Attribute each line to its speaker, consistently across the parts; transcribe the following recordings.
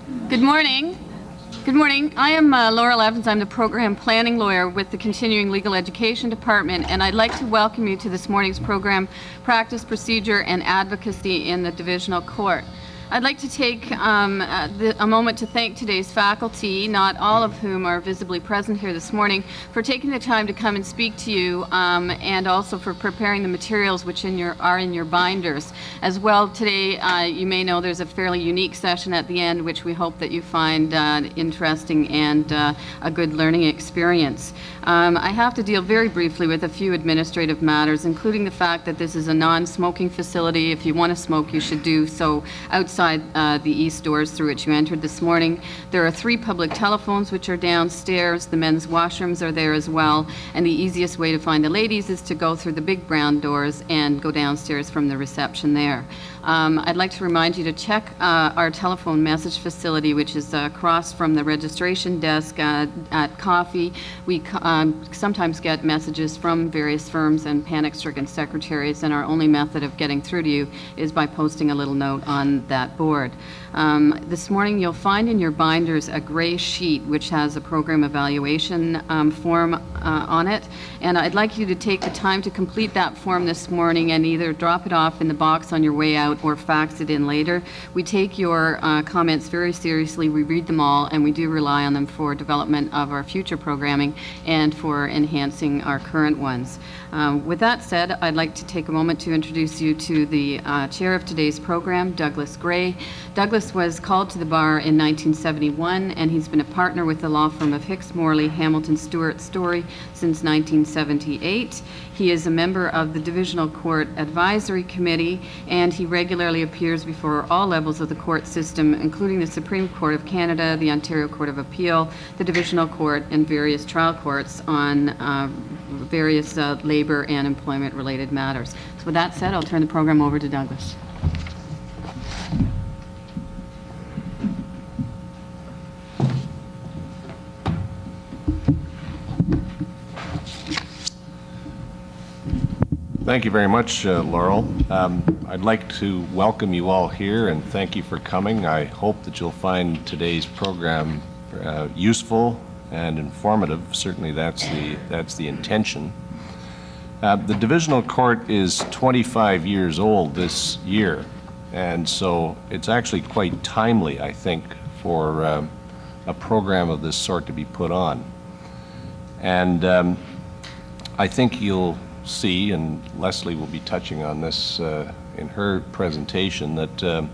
Speaker 1: Good morning. Good morning. I am Laurel Evans. I'm the program planning lawyer with the Continuing Legal Education Department, and I'd like to welcome you to this morning's program, Practice, Procedure, and Advocacy in the Divisional Court. I'd like to take a moment to thank today's faculty, not all of whom are visibly present here this morning, for taking the time to come and speak to you, and also for preparing the materials which are in your binders. As well, today you may know there's a fairly unique session at the end which we hope that you find interesting and a good learning experience. I have to deal very briefly with a few administrative matters, including the fact that this is a non-smoking facility. If you want to smoke, you should do so outside the east doors through which you entered this morning. There are 3 public telephones which are downstairs. The men's washrooms are there as well, and the easiest way to find the ladies is to go through the big brown doors and go downstairs from the reception there. I'd like to remind you to check our telephone message facility, which is across from the registration desk at Coffee. We sometimes get messages from various firms and panic-stricken secretaries, and our only method of getting through to you is by posting a little note on that board. This morning you'll find in your binders a gray sheet which has a program evaluation form on it, and I'd like you to take the time to complete that form this morning and either drop it off in the box on your way out or fax it in later. We take your comments very seriously. We read them all, and we do rely on them for development of our future programming and for enhancing our current ones. With that said, I'd like to take a moment to introduce you to the chair of today's program, Douglas Gray. Douglas was called to the bar in 1971, and he's been a partner with the law firm of Hicks, Morley, Hamilton, Stewart, Story since 1978. He is a member of the Divisional Court Advisory Committee, and he regularly appears before all levels of the court system, including the Supreme Court of Canada, the Ontario Court of Appeal, the Divisional Court, and various trial courts on various labor and employment-related matters. So with that said, I'll turn the program over to Douglas.
Speaker 2: Thank you very much, Laurel. I'd like to welcome you all here and thank you for coming. I hope that you'll find today's program useful and informative. Certainly that's the intention. The Divisional Court is 25 years old this year, and so it's actually quite timely, I think, for a program of this sort to be put on. And I think you'll see, and Leslie will be touching on this in her presentation, that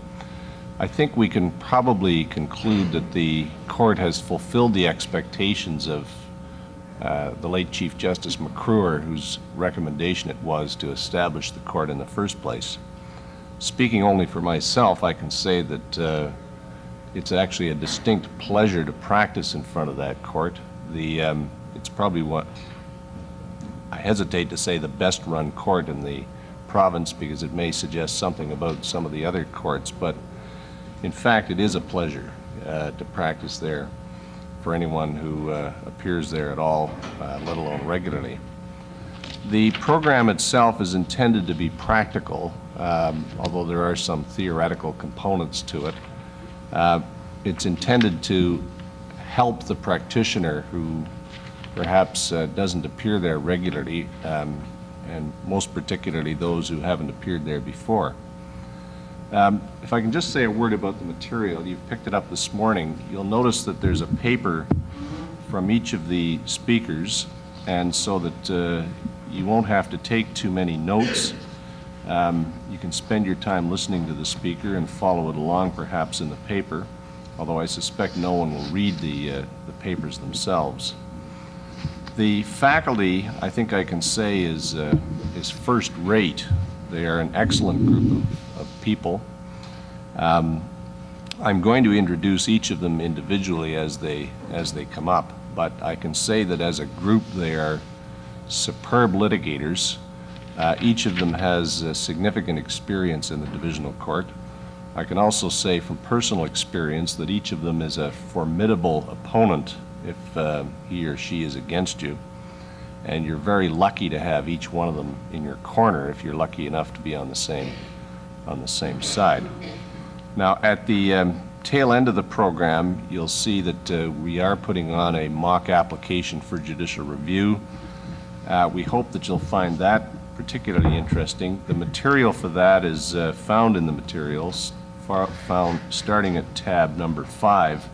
Speaker 2: I think we can probably conclude that the court has fulfilled the expectations of the late Chief Justice McCruer, whose recommendation it was to establish the court in the first place. Speaking only for myself, I can say that it's actually a distinct pleasure to practice in front of that court. It's probably what I hesitate to say the best run court in the province, because it may suggest something about some of the other courts, but in fact it is a pleasure to practice there for anyone who appears there at all, let alone regularly. The program itself is intended to be practical, although there are some theoretical components to it. It's intended to help the practitioner who perhaps doesn't appear there regularly, and most particularly those who haven't appeared there before. If I can just say a word about the material, you've picked it up this morning. You'll notice that there's a paper from each of the speakers, and so that you won't have to take too many notes. You can spend your time listening to the speaker and follow it along perhaps in the paper, although I suspect no one will read the papers themselves. The faculty, I think I can say, is first rate. They are an excellent group of people. I'm going to introduce each of them individually as they come up, but I can say that as a group they are superb litigators. Each of them has significant experience in the Divisional Court. I can also say from personal experience that each of them is a formidable opponent if he or she is against you. And you're very lucky to have each one of them in your corner if you're lucky enough to be on the same side. Now, at the tail end of the program, you'll see that we are putting on a mock application for judicial review. We hope that you'll find that particularly interesting. The material for that is found in the materials, found starting at tab number 5.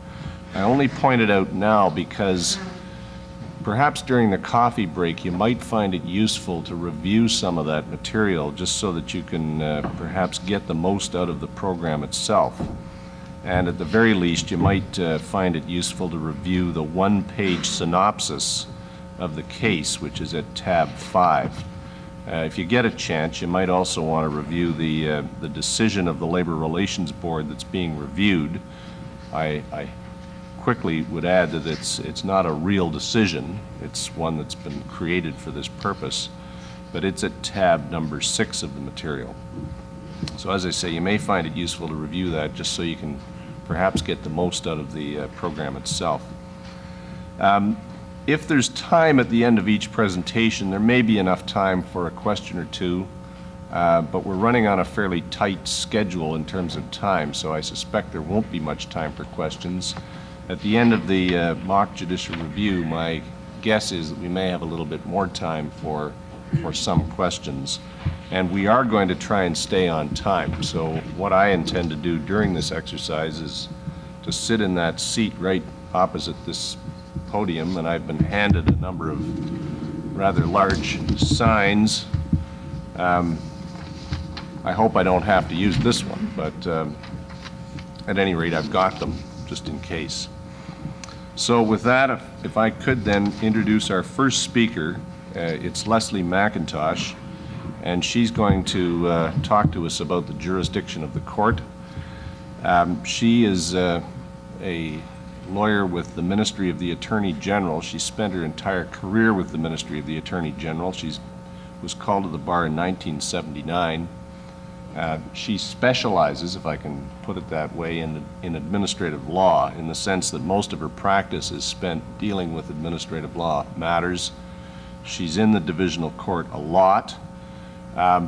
Speaker 2: I only point it out now because perhaps during the coffee break you might find it useful to review some of that material just so that you can perhaps get the most out of the program itself. And at the very least, you might find it useful to review the one-page synopsis of the case, which is at tab 5. If you get a chance, you might also want to review the decision of the Labor Relations Board that's being reviewed. I quickly would add that it's not a real decision. It's one that's been created for this purpose, but it's at tab number 6 of the material. So as I say, you may find it useful to review that just so you can perhaps get the most out of the program itself. If there's time at the end of each presentation, there may be enough time for a question or two, but we're running on a fairly tight schedule in terms of time, so I suspect there won't be much time for questions. At the end of the mock judicial review, my guess is that we may have a little bit more time for some questions. And we are going to try and stay on time. So what I intend to do during this exercise is to sit in that seat right opposite this podium, and I've been handed a number of rather large signs. I hope I don't have to use this one, but at any rate, I've got them just in case. So with that, if I could then introduce our first speaker, it's Leslie McIntosh, and she's going to talk to us about the jurisdiction of the court. She is a lawyer with the Ministry of the Attorney General. She spent her entire career with the Ministry of the Attorney General. She was called to the bar in 1979. She specializes, if I can put it that way, in administrative law, in the sense that most of her practice is spent dealing with administrative law matters. She's in the Divisional Court a lot.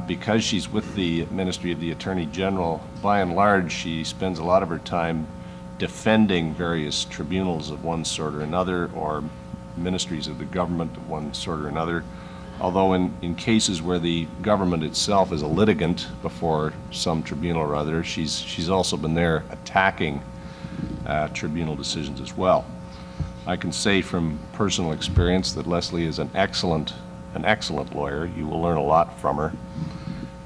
Speaker 2: Because she's with the Ministry of the Attorney General, by and large, she spends a lot of her time defending various tribunals of one sort or another, or ministries of the government of one sort or another. Although in cases where the government itself is a litigant before some tribunal or other, she's also been there attacking tribunal decisions as well. I can say from personal experience that Leslie is an excellent lawyer. You will learn a lot from her.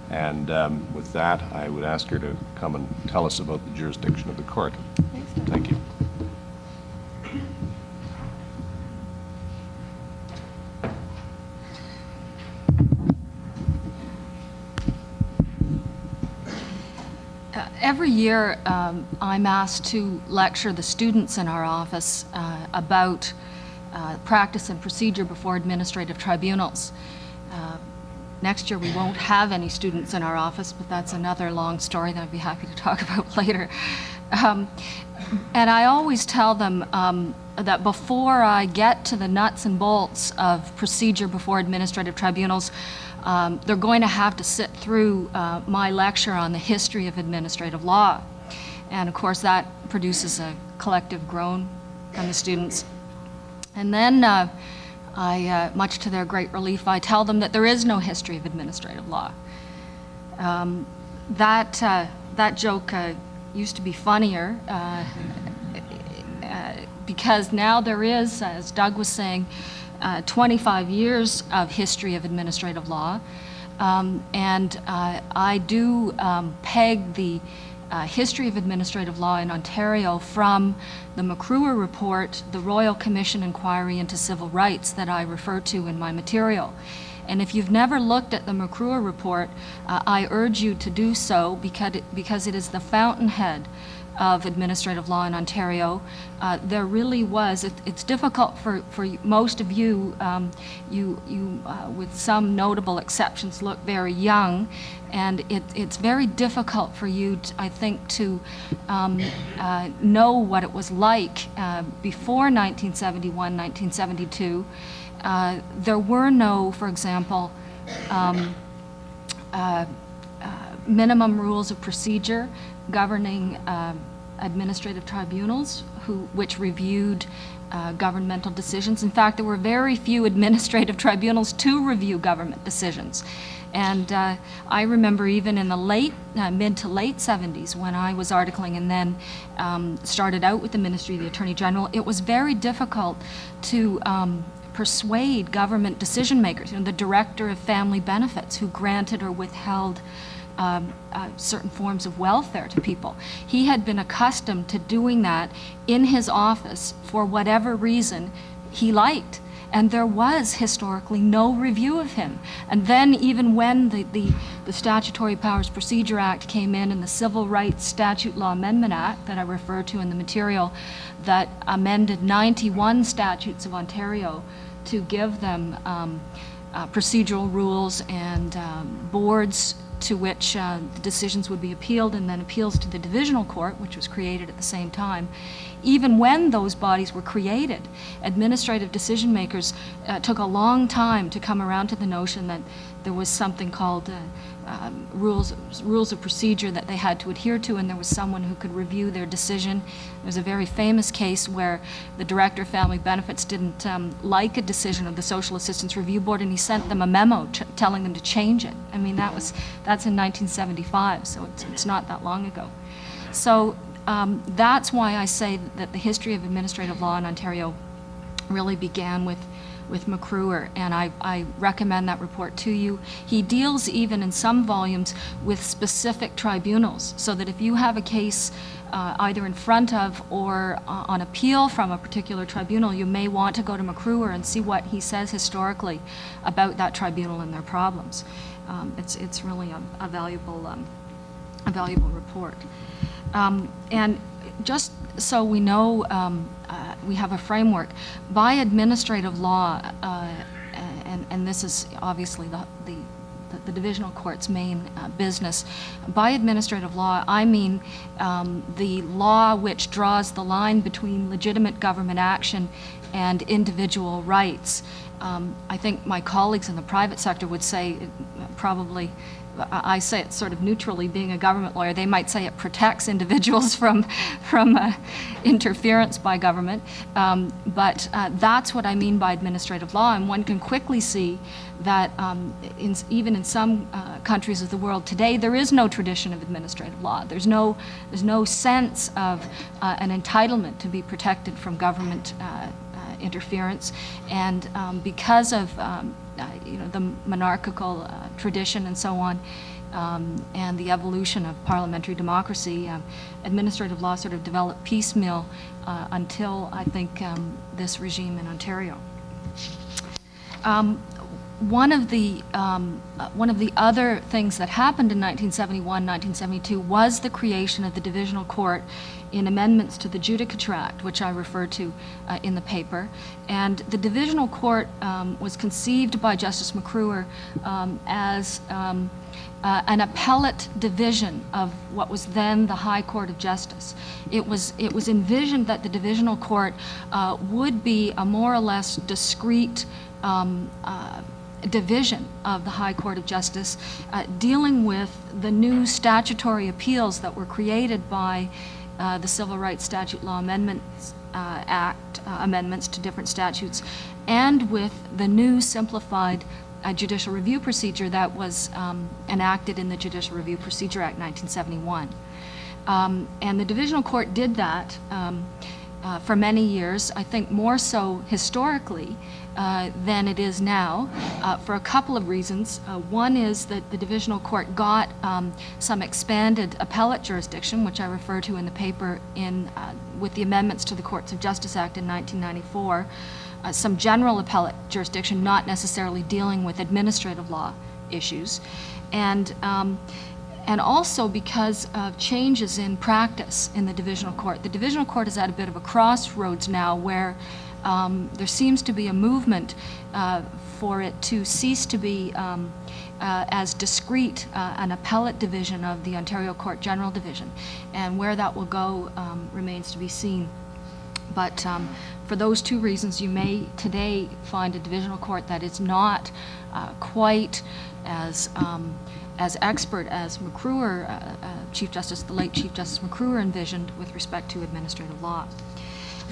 Speaker 2: And with that, I would ask her to come and tell us about the jurisdiction of the court. Thank you.
Speaker 3: Every year, I'm asked to lecture the students in our office about practice and procedure before administrative tribunals. Next year, we won't have any students in our office, but that's another long story that I'd be happy to talk about later. And I always tell them that before I get to the nuts and bolts of procedure before administrative tribunals, they're going to have to sit through my lecture on the history of administrative law. And of course, that produces a collective groan from the students. And then, much to their great relief, I tell them that there is no history of administrative law. That joke used to be funnier because now there is, as Doug was saying, 25 years of history of administrative law. And I do peg the history of administrative law in Ontario from the McCruer report, the Royal Commission Inquiry into Civil Rights that I refer to in my material. And if you've never looked at the McCruer report, I urge you to do so because it is the fountainhead of administrative law in Ontario. There really was, it's difficult for most of you, with some notable exceptions, look very young, and it's very difficult for you, I think, to know what it was like before 1971, 1972. There were no, for example, minimum rules of procedure governing administrative tribunals which reviewed governmental decisions. In fact, there were very few administrative tribunals to review government decisions. And I remember even in the mid to late 70s, when I was articling and then started out with the Ministry of the Attorney General, it was very difficult to persuade government decision makers, the Director of Family Benefits, who granted or withheld certain forms of welfare to people. He had been accustomed to doing that in his office for whatever reason he liked. And there was historically no review of him. And then even when the Statutory Powers Procedure Act came in and the Civil Rights Statute Law Amendment Act that I refer to in the material that amended 91 statutes of Ontario to give them procedural rules and boards to which the decisions would be appealed, and then appeals to the Divisional Court, which was created at the same time. Even when those bodies were created, administrative decision makers took a long time to come around to the notion that there was something called rules of procedure that they had to adhere to, and there was someone who could review their decision. There was a very famous case where the Director of Family Benefits didn't like a decision of the Social Assistance Review Board, and he sent them a memo telling them to change it. I mean, that's in 1975, so it's not that long ago. So that's why I say that the history of administrative law in Ontario really began with McCruer, and I recommend that report to you. He deals even in some volumes with specific tribunals, so that if you have a case either in front of or on appeal from a particular tribunal, you may want to go to McCruer and see what he says historically about that tribunal and their problems. It's really a valuable report. And just so we know, we have a framework. By administrative law, and this is obviously the Divisional Court's main business, by administrative law, I mean the law which draws the line between legitimate government action and individual rights. I think my colleagues in the private sector would say probably, I say it sort of neutrally, being a government lawyer, they might say it protects individuals from interference by government. But that's what I mean by administrative law, and one can quickly see that even in some countries of the world today, there is no tradition of administrative law. There's no sense of an entitlement to be protected from government interference, and because of the monarchical tradition and so on, and the evolution of parliamentary democracy, administrative law sort of developed piecemeal until, I think, this regime in Ontario. One of the other things that happened in 1971, 1972 was the creation of the Divisional Court in amendments to the Judicature Act, which I refer to in the paper. And the Divisional Court was conceived by Justice McCruer as an appellate division of what was then the High Court of Justice. It was envisioned that the Divisional Court would be a more or less discrete division of the High Court of Justice, dealing with the new statutory appeals that were created by the Civil Rights Statute Law Amendments Act, amendments to different statutes, and with the new simplified judicial review procedure that was enacted in the Judicial Review Procedure Act 1971. And the Divisional Court did that for many years, I think more so historically than it is now, for a couple of reasons. One is that the Divisional Court got some expanded appellate jurisdiction, which I refer to in the paper with the amendments to the Courts of Justice Act in 1994, some general appellate jurisdiction, not necessarily dealing with administrative law issues, and also because of changes in practice in the Divisional Court. The Divisional Court is at a bit of a crossroads now where there seems to be a movement for it to cease to be as discrete an appellate division of the Ontario Court General Division. And where that will go remains to be seen. But for those two reasons, you may today find a Divisional Court that is not quite as as expert as McCruer, Chief Justice, the late Chief Justice McCruer envisioned with respect to administrative law.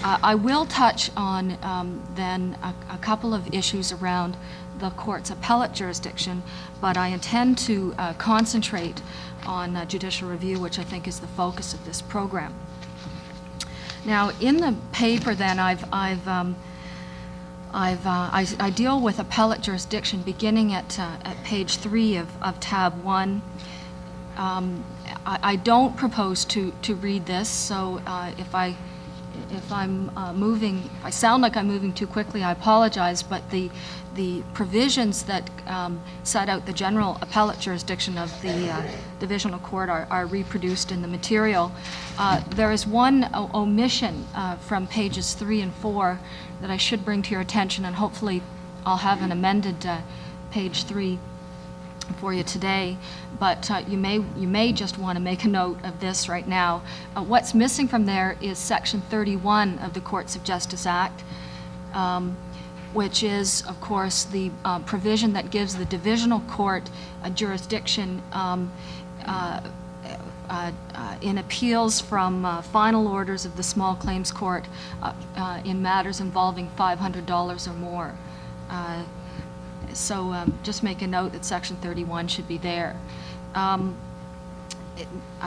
Speaker 3: I will touch on then a couple of issues around the court's appellate jurisdiction, but I intend to concentrate on judicial review, which I think is the focus of this program. Now, in the paper, then, I deal with appellate jurisdiction beginning at page 3 of tab 1. I don't propose to read this, so if I sound like I'm moving too quickly, I apologize, but the provisions that set out the general appellate jurisdiction of the Divisional Court are reproduced in the material. There is one omission from pages 3 and 4 that I should bring to your attention, and hopefully I'll have an amended page 3 for you today, but you may just want to make a note of this right now. What's missing from there is Section 31 of the Courts of Justice Act, which is, of course, the provision that gives the Divisional Court a jurisdiction in appeals from final orders of the Small Claims Court in matters involving $500 or more. So just make a note that Section 31 should be there. I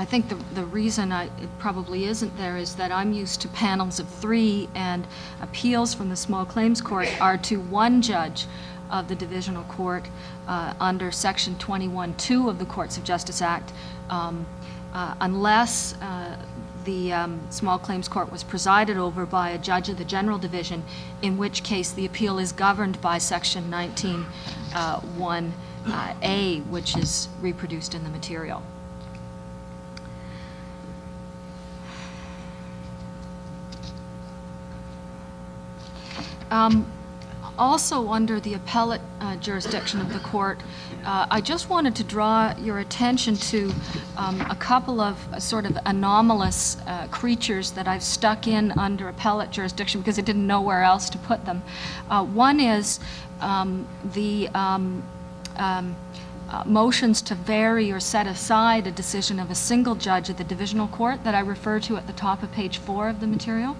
Speaker 3: think the reason it probably isn't there is that I'm used to panels of 3, and appeals from the Small Claims Court are to one judge of the Divisional Court under Section 21(2) of the Courts of Justice Act, unless the Small Claims Court was presided over by a judge of the General Division, in which case the appeal is governed by Section 19(1)(a), which is reproduced in the material. Also, under the appellate jurisdiction of the court, I just wanted to draw your attention to a couple of sort of anomalous creatures that I've stuck in under appellate jurisdiction because I didn't know where else to put them. One is the motions to vary or set aside a decision of a single judge of the Divisional Court that I refer to at the top of page 4 of the material.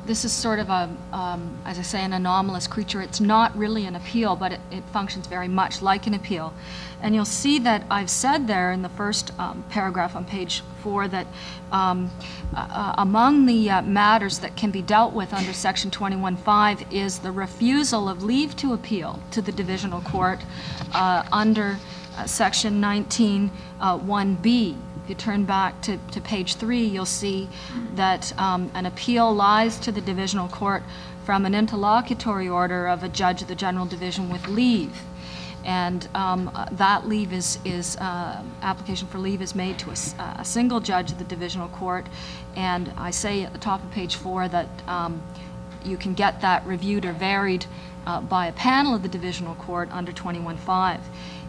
Speaker 3: This is sort of as I say, an anomalous creature. It's not really an appeal, but it functions very much like an appeal. And you'll see that I've said there in the first paragraph on page 4 that among the matters that can be dealt with under Section 21(5) is the refusal of leave to appeal to the Divisional Court under Section 19(1)(b). If you turn back to page 3, you'll see that an appeal lies to the Divisional Court from an interlocutory order of a judge of the General Division with leave. And that leave application for leave is made to a single judge of the Divisional Court. And I say at the top of page 4 that you can get that reviewed or varied by a panel of the Divisional Court under 21(5).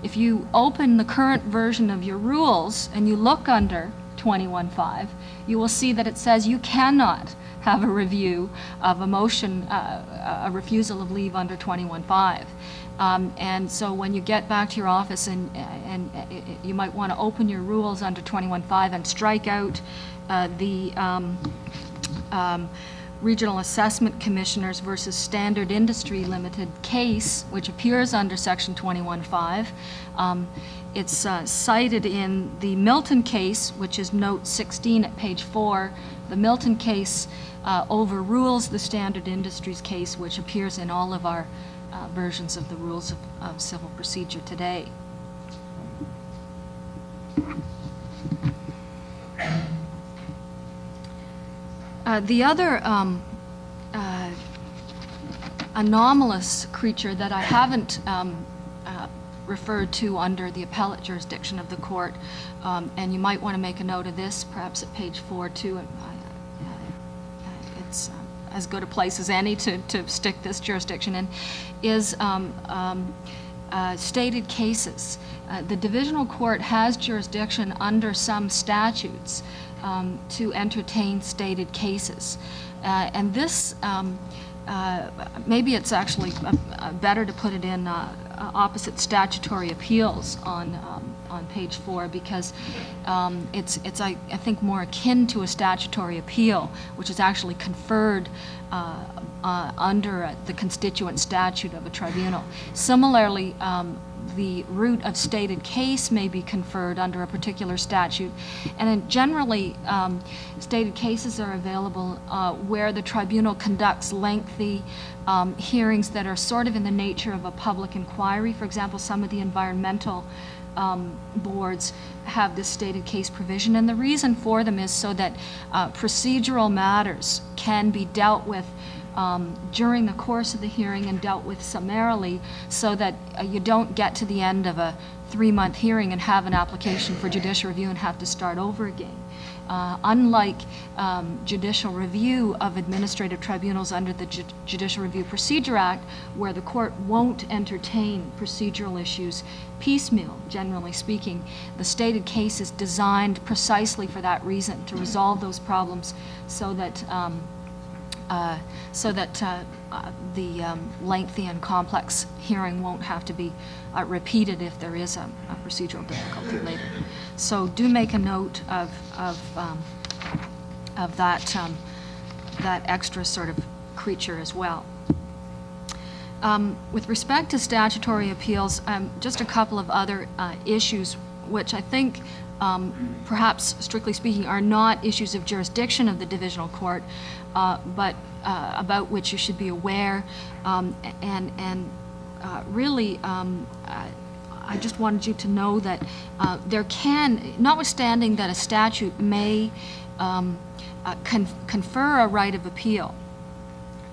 Speaker 3: If you open the current version of your rules and you look under 21(5), you will see that it says you cannot have a review of a motion, a refusal of leave under 21(5). And so when you get back to your office and you might want to open your rules under 21(5) and strike out the Regional Assessment Commissioners versus Standard Industry Limited case, which appears under Section 21(5). It's cited in the Milton case, which is note 16 at page 4. The Milton case overrules the Standard Industries case, which appears in all of our versions of the rules of civil procedure today. The other anomalous creature that I haven't referred to under the appellate jurisdiction of the court, and you might want to make a note of this, perhaps at page 4 too. It's as good a place as any to stick this jurisdiction in, is stated cases. The Divisional Court has jurisdiction under some statutes to entertain stated cases. And this maybe it's actually better to put it in opposite statutory appeals on page 4, because it's I think more akin to a statutory appeal, which is actually conferred under the constituent statute of a tribunal. Similarly, the root of stated case may be conferred under a particular statute, and then generally stated cases are available where the tribunal conducts lengthy hearings that are sort of in the nature of a public inquiry. For example, some of the environmental boards have this stated case provision, and the reason for them is so that procedural matters can be dealt with during the course of the hearing and dealt with summarily, so that you don't get to the end of a 3-month hearing and have an application for judicial review and have to start over again. Unlike judicial review of administrative tribunals under the Judicial Review Procedure Act, where the court won't entertain procedural issues piecemeal, generally speaking, the stated case is designed precisely for that reason, to resolve those problems so that the lengthy and complex hearing won't have to be repeated if there is a procedural difficulty later. So do make a note of that extra sort of creature as well. With respect to statutory appeals, just a couple of other issues which I think perhaps strictly speaking are not issues of jurisdiction of the Divisional Court, but about which you should be aware, really I just wanted you to know that there can, notwithstanding that a statute may confer a right of appeal,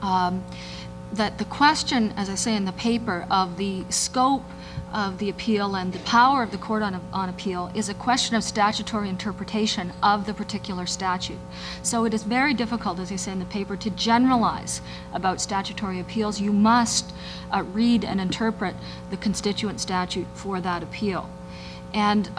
Speaker 3: that the question, as I say in the paper, of the scope of the appeal and the power of the court on appeal is a question of statutory interpretation of the particular statute. So it is very difficult, as I say in the paper, to generalize about statutory appeals. You must read and interpret the constituent statute for that appeal. And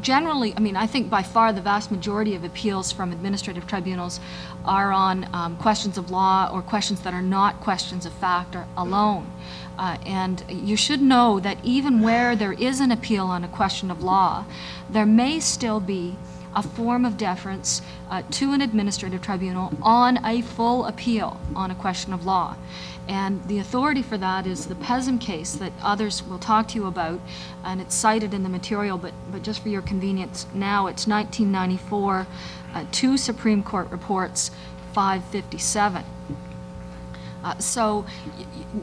Speaker 3: generally, I mean, I think by far the vast majority of appeals from administrative tribunals are on questions of law or questions that are not questions of fact or alone. And you should know that even where there is an appeal on a question of law, there may still be a form of deference to an administrative tribunal on a full appeal on a question of law. And the authority for that is the Pesum case that others will talk to you about, and it's cited in the material, but just for your convenience now, it's 1994, 2 Supreme Court reports, 557. So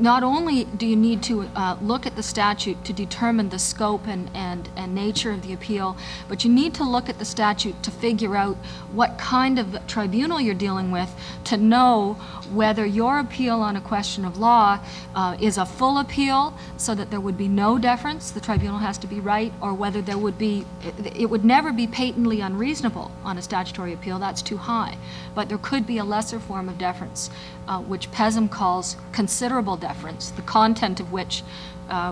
Speaker 3: not only do you need to look at the statute to determine the scope and nature of the appeal, but you need to look at the statute to figure out what kind of tribunal you're dealing with, to know whether your appeal on a question of law is a full appeal so that there would be no deference, the tribunal has to be right, or whether there would be, it would never be patently unreasonable on a statutory appeal, that's too high, but there could be a lesser form of deference, which Pesum calls considerable deference, the content of which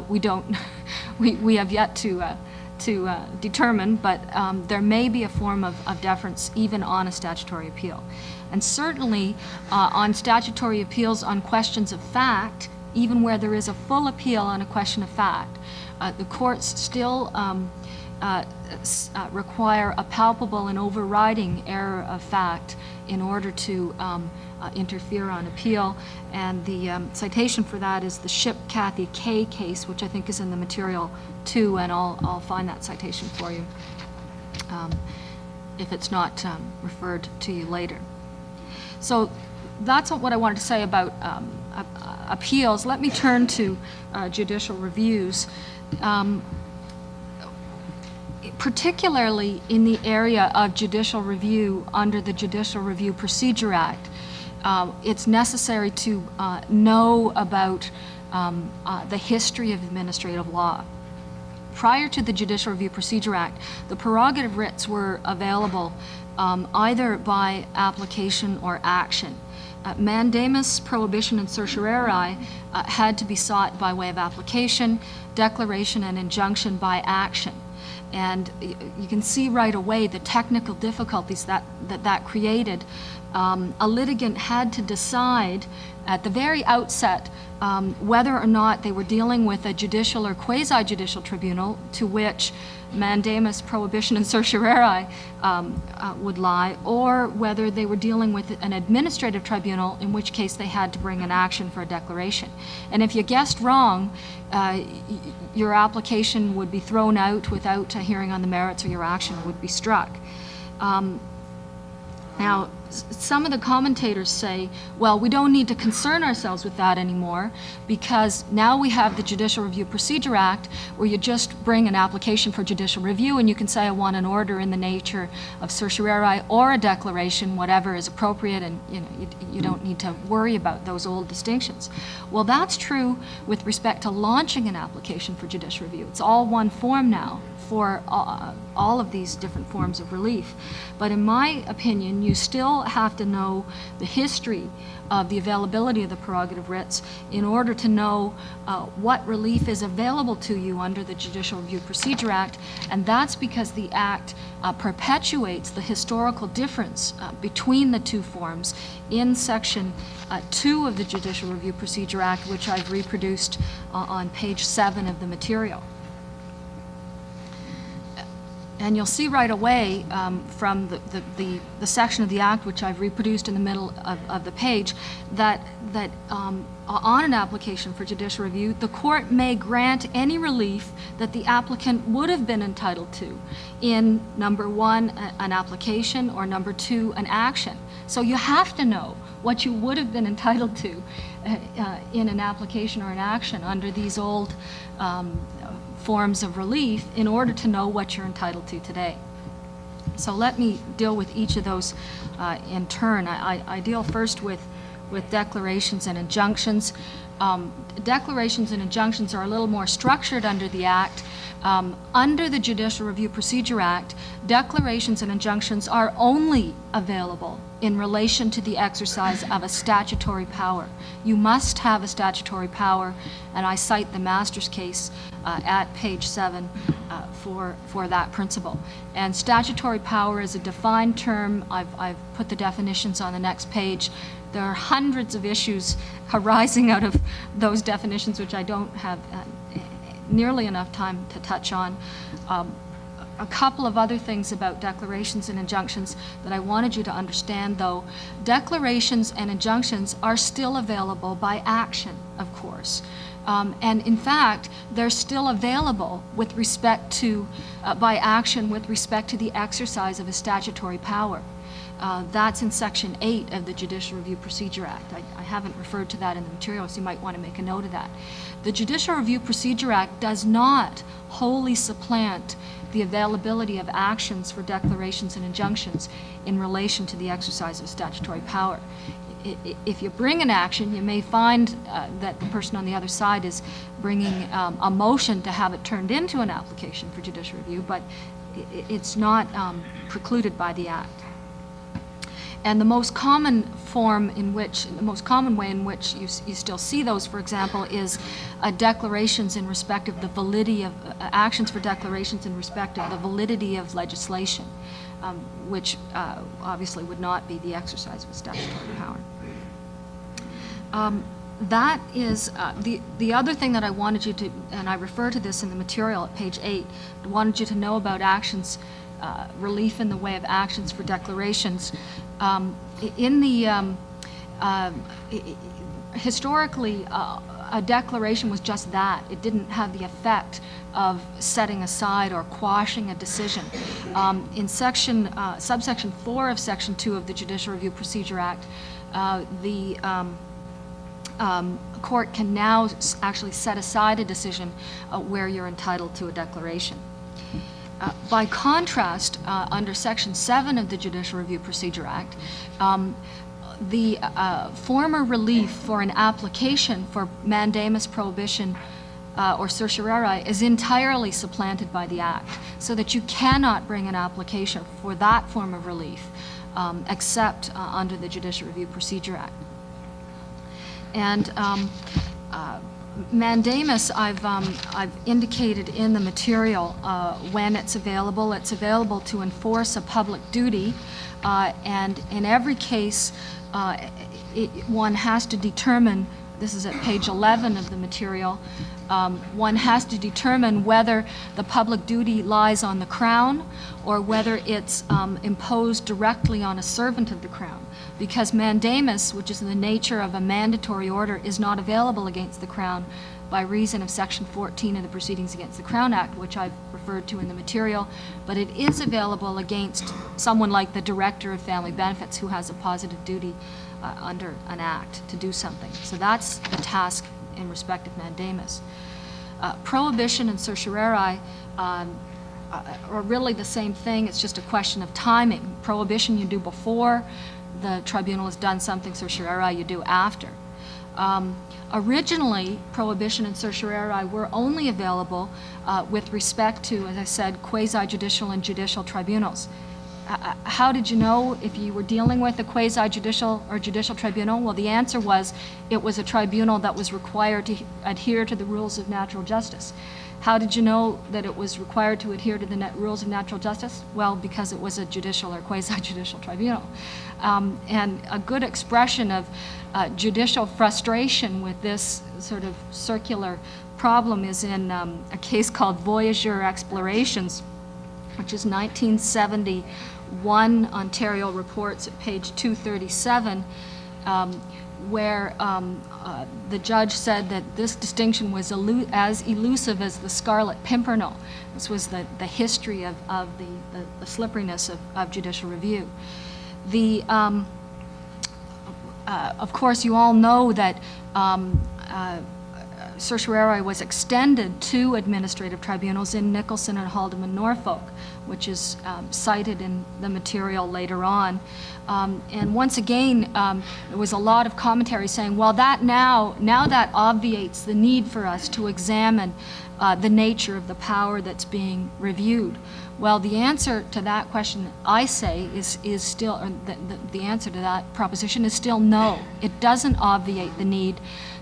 Speaker 3: we have yet to determine, but there may be a form of deference even on a statutory appeal. And certainly on statutory appeals on questions of fact, even where there is a full appeal on a question of fact, the courts still require a palpable and overriding error of fact in order to interfere on appeal. And the citation for that is the Ship Kathy K case, which I think is in the material too, and I'll find that citation for you if it's not referred to you later. So that's what I wanted to say about appeals. Let me turn to judicial reviews. Particularly in the area of judicial review under the Judicial Review Procedure Act, it's necessary to know about the history of administrative law. Prior to the Judicial Review Procedure Act, the prerogative writs were available either by application or action. Mandamus, prohibition, and certiorari had to be sought by way of application, declaration, and injunction by action. And you can see right away the technical difficulties that created. A litigant had to decide at the very outset whether or not they were dealing with a judicial or quasi-judicial tribunal to which mandamus, prohibition, and certiorari would lie, or whether they were dealing with an administrative tribunal, in which case they had to bring an action for a declaration. And if you guessed wrong, your application would be thrown out without a hearing on the merits, or your action would be struck. Now, some of the commentators say, well, we don't need to concern ourselves with that anymore, because now we have the Judicial Review Procedure Act, where you just bring an application for judicial review and you can say, I want an order in the nature of certiorari or a declaration, whatever is appropriate, and you don't need to worry about those old distinctions. Well, that's true with respect to launching an application for judicial review. It's all one form now for all of these different forms of relief. But in my opinion, you still have to know the history of the availability of the prerogative writs in order to know what relief is available to you under the Judicial Review Procedure Act, and that's because the Act perpetuates the historical difference between the two forms in Section 2 of the Judicial Review Procedure Act, which I've reproduced on page 7 of the material. And you'll see right away from the section of the Act, which I've reproduced in the middle of the page, that on an application for judicial review, the court may grant any relief that the applicant would have been entitled to in, number one, an application, or number two, an action. So you have to know what you would have been entitled to in an application or an action under these old forms of relief in order to know what you're entitled to today. So let me deal with each of those in turn. I deal first with declarations and injunctions. Declarations and injunctions are a little more structured under the Act. Under the Judicial Review Procedure Act, declarations and injunctions are only available in relation to the exercise of a statutory power. You must have a statutory power, and I cite the Masters case at page 7 for that principle. And statutory power is a defined term. I've put the definitions on the next page. There are hundreds of issues arising out of those definitions, which I don't have nearly enough time to touch on. A couple of other things about declarations and injunctions that I wanted you to understand, though. Declarations and injunctions are still available by action, of course. And in fact, they're still available with respect to, by action with respect to the exercise of a statutory power. That's in Section 8 of the Judicial Review Procedure Act. I haven't referred to that in the material, so you might want to make a note of that. The Judicial Review Procedure Act does not wholly supplant the availability of actions for declarations and injunctions in relation to the exercise of statutory power. If you bring an action, you may find that the person on the other side is bringing a motion to have it turned into an application for judicial review, but it's not precluded by the Act. And the most common way in which you still see those, for example, is declarations in respect of the validity of, actions for declarations in respect of the validity of legislation, which obviously would not be the exercise of a statutory power. That is, the other thing that I wanted you to, and I refer to this in the material at page 8, I wanted you to know about actions, relief in the way of actions for declarations. In the, historically, a declaration was just that. It didn't have the effect of setting aside or quashing a decision. In subsection 4 of Section 2 of the Judicial Review Procedure Act, the court can now actually set aside a decision where you're entitled to a declaration. By contrast, under Section 7 of the Judicial Review Procedure Act, the former relief for an application for mandamus, prohibition, or certiorari is entirely supplanted by the Act, so that you cannot bring an application for that form of relief except under the Judicial Review Procedure Act. And Mandamus, I've indicated in the material when it's available. It's available to enforce a public duty, and in every case, one has to determine, this is at page 11 of the material, one has to determine whether the public duty lies on the Crown or whether it's imposed directly on a servant of the Crown. Because mandamus, which is in the nature of a mandatory order, is not available against the Crown by reason of Section 14 of the Proceedings Against the Crown Act, which I've referred to in the material, but it is available against someone like the Director of Family Benefits who has a positive duty under an act to do something. So that's the task in respect of mandamus. Prohibition and certiorari are really the same thing. It's just a question of timing. Prohibition you do before the tribunal has done something, certiorari you do after. Originally, prohibition and certiorari were only available with respect to, as I said, quasi-judicial and judicial tribunals. How did you know if you were dealing with a quasi-judicial or judicial tribunal? Well, the answer was it was a tribunal that was required to adhere to the rules of natural justice. How did you know that it was required to adhere to the rules of natural justice? Well, because it was a judicial or quasi-judicial tribunal. And a good expression of judicial frustration with this sort of circular problem is in a case called Voyageur Explorations, which is 1971 Ontario Reports at page 237, where the judge said that this distinction was as elusive as the Scarlet Pimpernel. This was the history of the slipperiness of judicial review. Of course, you all know that certiorari was extended to administrative tribunals in Nicholson and Haldeman, Norfolk, which is cited in the material later on. And once again, there was a lot of commentary saying, well, that now that obviates the need for us to examine the nature of the power that's being reviewed. Well, the answer to that question, I say, is still, or the answer to that proposition is still no. It doesn't obviate the need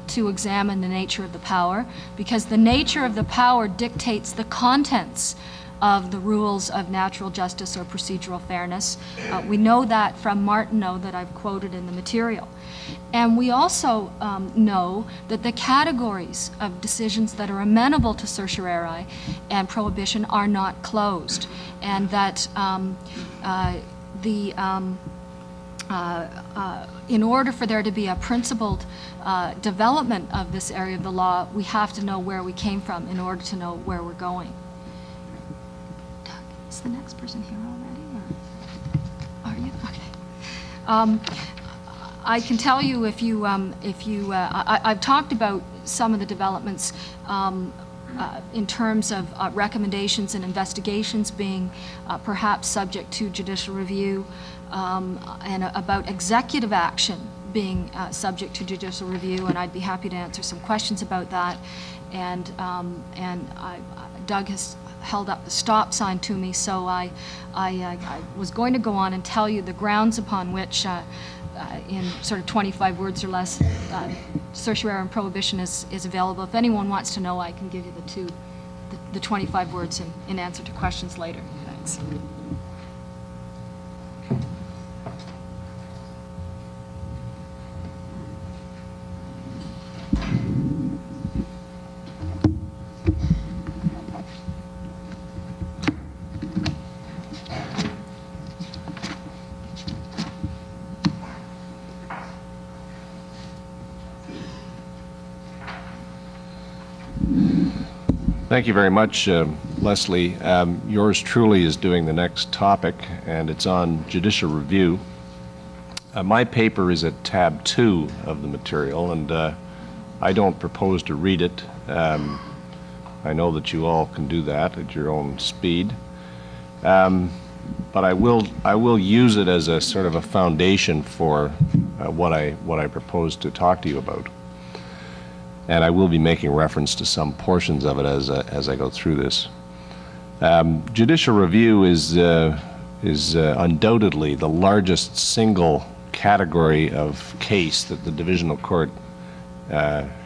Speaker 3: to examine the nature of the power, because the nature of the power dictates the contents of the rules of natural justice or procedural fairness. We know that from Martineau that I've quoted in the material. And we also know that the categories of decisions that are amenable to certiorari and prohibition are not closed, and that in order for there to be a principled development of this area of the law, we have to know where we came from in order to know where we're going. Doug, is the next person here already, or are you? Okay. I can tell you I've talked about some of the developments in terms of recommendations and investigations being perhaps subject to judicial review, and about executive action being subject to judicial review, and I'd be happy to answer some questions about that. And Doug has held up the stop sign to me, so I was going to go on and tell you the grounds upon which, in sort of 25 words or less, certiorari and prohibition is available. If anyone wants to know, I can give you the 25 words in answer to questions later. Thanks.
Speaker 2: Thank you very much, Leslie. Yours truly is doing the next topic, and it's on judicial review. My paper is at tab 2 of the material, and I don't propose to read it. I know that you all can do that at your own speed. But I will use it as a sort of a foundation for what I propose to talk to you about. And I will be making reference to some portions of it as I go through this. Judicial review is undoubtedly the largest single category of case that the Divisional Court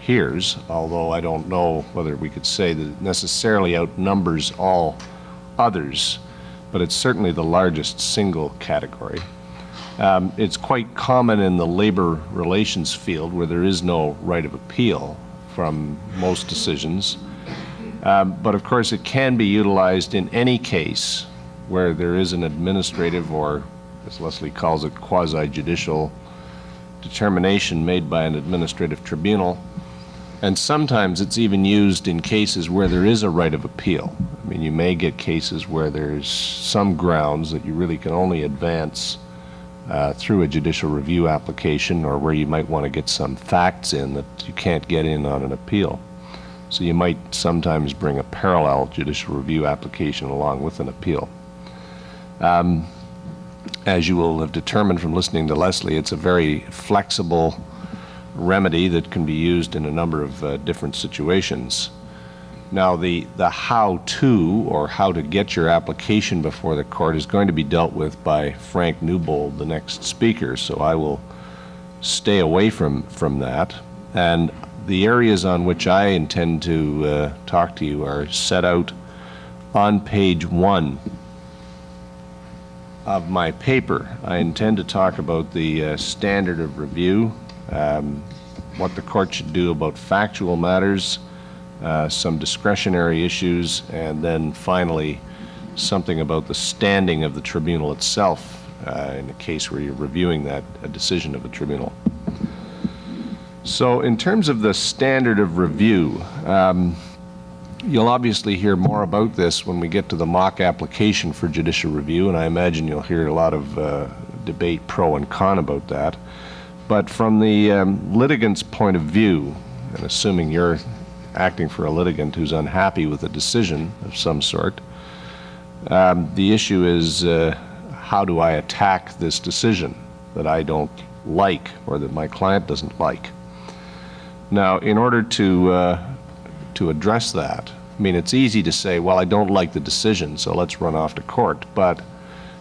Speaker 2: hears, although I don't know whether we could say that it necessarily outnumbers all others, but it's certainly the largest single category. It's quite common in the labor relations field where there is no right of appeal from most decisions. But of course it can be utilized in any case where there is an administrative or, as Leslie calls it, quasi-judicial determination made by an administrative tribunal. And sometimes it's even used in cases where there is a right of appeal. I mean, you may get cases where there's some grounds that you really can only advance through a judicial review application, or where you might want to get some facts in that you can't get in on an appeal. So you might sometimes bring a parallel judicial review application along with an appeal. As you will have determined from listening to Leslie, it's a very flexible remedy that can be used in a number of different situations. Now, the how-to, or how to get your application before the court, is going to be dealt with by Frank Newbould, the next speaker, so I will stay away from that. And the areas on which I intend to talk to you are set out on page 1 of my paper. I intend to talk about the standard of review, what the court should do about factual matters, some discretionary issues, and then finally something about the standing of the tribunal itself in a case where you're reviewing a decision of a tribunal. So in terms of the standard of review, you'll obviously hear more about this when we get to the mock application for judicial review, and I imagine you'll hear a lot of debate pro and con about that. But from the litigant's point of view, and assuming you're acting for a litigant who's unhappy with a decision of some sort, the issue is how do I attack this decision that I don't like or that my client doesn't like? Now, in order to address that, I mean, it's easy to say, well, I don't like the decision, so let's run off to court. But,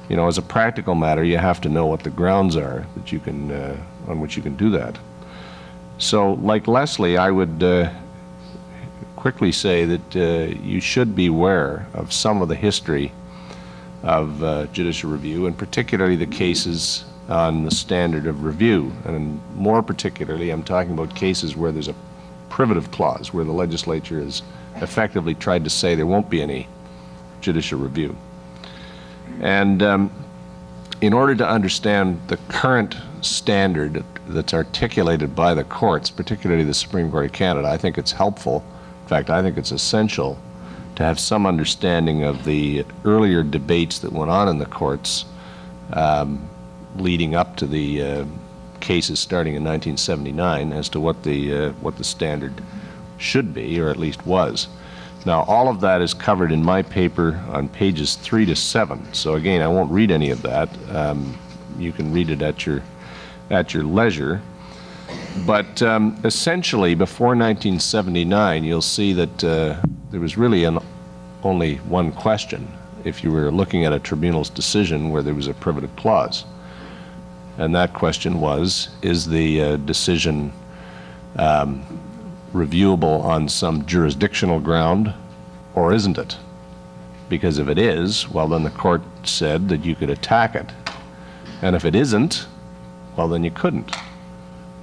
Speaker 2: you know, as a practical matter, you have to know what the grounds are that you can, on which you can do that. So, like Leslie, I would quickly say that you should be aware of some of the history of judicial review, and particularly the cases on the standard of review. And more particularly, I'm talking about cases where there's a privative clause, where the legislature has effectively tried to say there won't be any judicial review. And in order to understand the current standard that's articulated by the courts, particularly the Supreme Court of Canada, I think it's helpful. In fact, I think it's essential to have some understanding of the earlier debates that went on in the courts leading up to the cases starting in 1979 as to what the standard should be, or at least was. Now, all of that is covered in my paper on pages 3 to 7. So again, I won't read any of that. You can read it at your leisure. But essentially, before 1979, you'll see that there was really only one question if you were looking at a tribunal's decision where there was a privative clause. And that question was, is the decision reviewable on some jurisdictional ground, or isn't it? Because if it is, well, then the court said that you could attack it. And if it isn't, well, then you couldn't.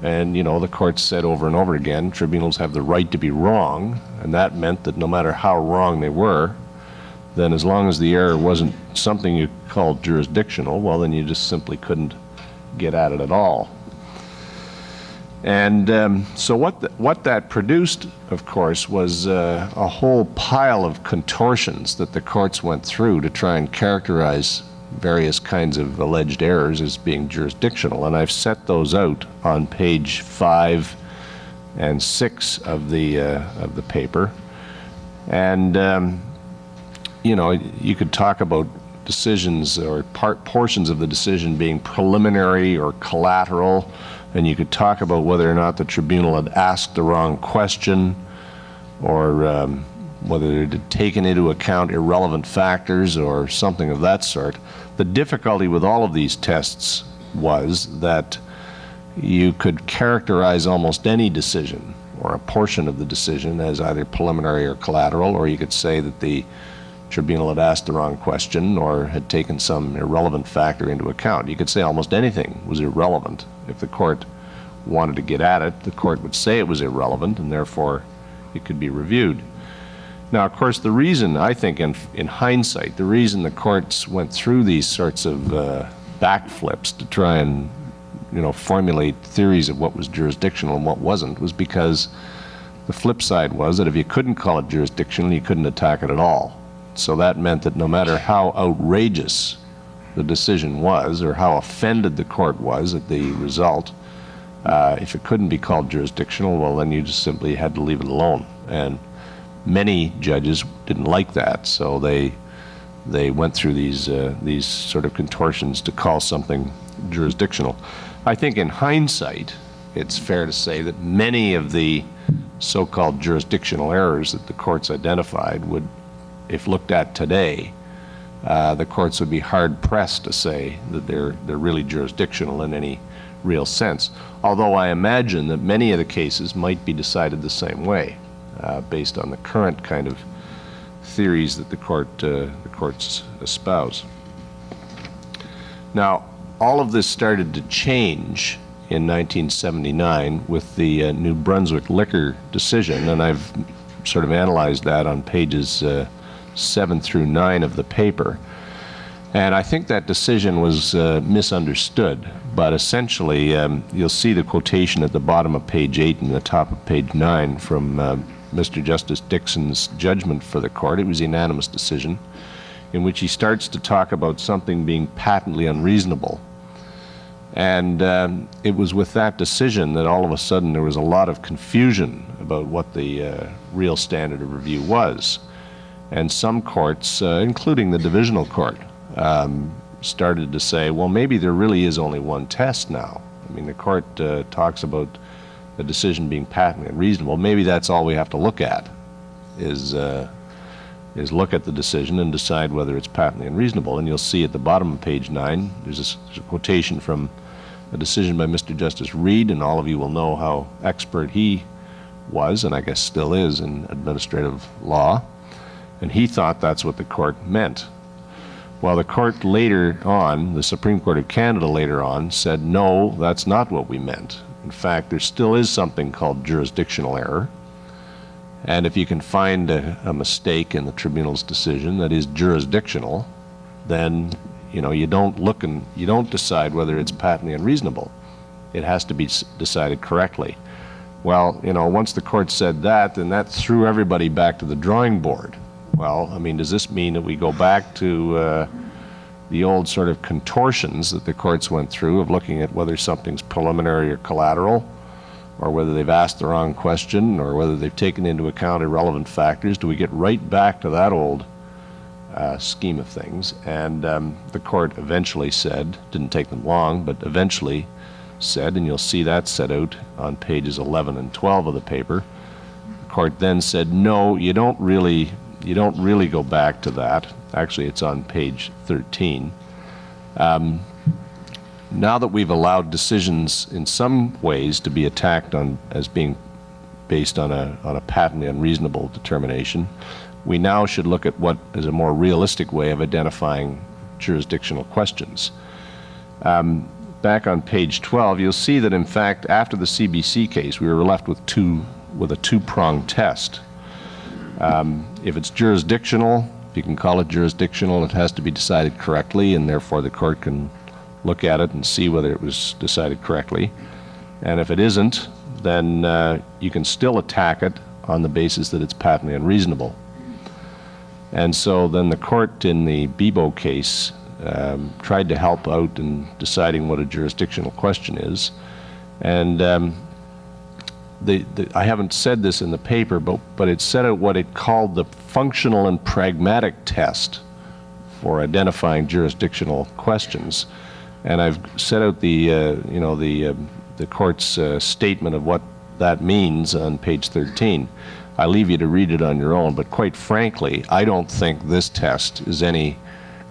Speaker 2: And, you know, the court said over and over again, tribunals have the right to be wrong, and that meant that no matter how wrong they were, then as long as the error wasn't something you called jurisdictional, well, then you just simply couldn't get at it at all. And so what that produced, of course, was a whole pile of contortions that the courts went through to try and characterize various kinds of alleged errors as being jurisdictional. And I've set those out on page 5 and 6 of the paper. And you know, you could talk about decisions or portions of the decision being preliminary or collateral, and you could talk about whether or not the tribunal had asked the wrong question, or whether it had taken into account irrelevant factors or something of that sort. The difficulty with all of these tests was that you could characterize almost any decision or a portion of the decision as either preliminary or collateral, or you could say that the tribunal had asked the wrong question or had taken some irrelevant factor into account. You could say almost anything was irrelevant. If the court wanted to get at it, the court would say it was irrelevant, and therefore it could be reviewed. Now, of course, the reason, I think, in hindsight, the reason the courts went through these sorts of backflips to try and, formulate theories of what was jurisdictional and what wasn't, was because the flip side was that if you couldn't call it jurisdictional, you couldn't attack it at all. So that meant that no matter how outrageous the decision was or how offended the court was at the result, if it couldn't be called jurisdictional, well, then you just simply had to leave it alone. And many judges didn't like that, so they went through these sort of contortions to call something jurisdictional. I think in hindsight, it's fair to say that many of the so-called jurisdictional errors that the courts identified would, if looked at today, the courts would be hard-pressed to say that they're really jurisdictional in any real sense. Although I imagine that many of the cases might be decided the same way, based on the current kind of theories that the courts espouse. Now, all of this started to change in 1979 with the New Brunswick liquor decision, and I've sort of analyzed that on pages 7 through 9 of the paper. And I think that decision was misunderstood, but essentially you'll see the quotation at the bottom of page 8 and the top of page 9 from Mr. Justice Dixon's judgment for the court. It was a unanimous decision in which he starts to talk about something being patently unreasonable. And it was with that decision that all of a sudden there was a lot of confusion about what the real standard of review was. And some courts, including the Divisional Court, started to say, well, maybe there really is only one test now. I mean, the court talks about the decision being patently unreasonable. Maybe that's all we have to look at, is look at the decision and decide whether it's patently unreasonable. And you'll see at the bottom of page 9, there's a quotation from a decision by Mr. Justice Reed, and all of you will know how expert he was, and I guess still is, in administrative law. And he thought that's what the court meant. Well, the court later on, the Supreme Court of Canada later on, said, no, that's not what we meant. In fact, there still is something called jurisdictional error. And if you can find a mistake in the tribunal's decision that is jurisdictional, then you don't look and you don't decide whether it's patently unreasonable. It has to be decided correctly. Well, once the court said that, then that threw everybody back to the drawing board. Well, I mean, does this mean that we go back to the old sort of contortions that the courts went through of looking at whether something's preliminary or collateral, or whether they've asked the wrong question, or whether they've taken into account irrelevant factors? Do we get right back to that old scheme of things? And the court eventually said, didn't take them long, but eventually said, and you'll see that set out on pages 11 and 12 of the paper, the court then said, no, you don't really go back to that. Actually, it's on page 13. Now that we've allowed decisions in some ways to be attacked as being based on a patently unreasonable determination, we now should look at what is a more realistic way of identifying jurisdictional questions. Back on page 12, you'll see that in fact after the CBC case we were left with a two-pronged test. If it's jurisdictional, if you can call it jurisdictional, it has to be decided correctly, and therefore the court can look at it and see whether it was decided correctly. And if it isn't, then you can still attack it on the basis that it's patently unreasonable. And so then the court in the Bibo case tried to help out in deciding what a jurisdictional question is. And I haven't said this in the paper, but it set out what it called the functional and pragmatic test for identifying jurisdictional questions. And I've set out the court's statement of what that means on page 13. I leave you to read it on your own, but quite frankly, I don't think this test is any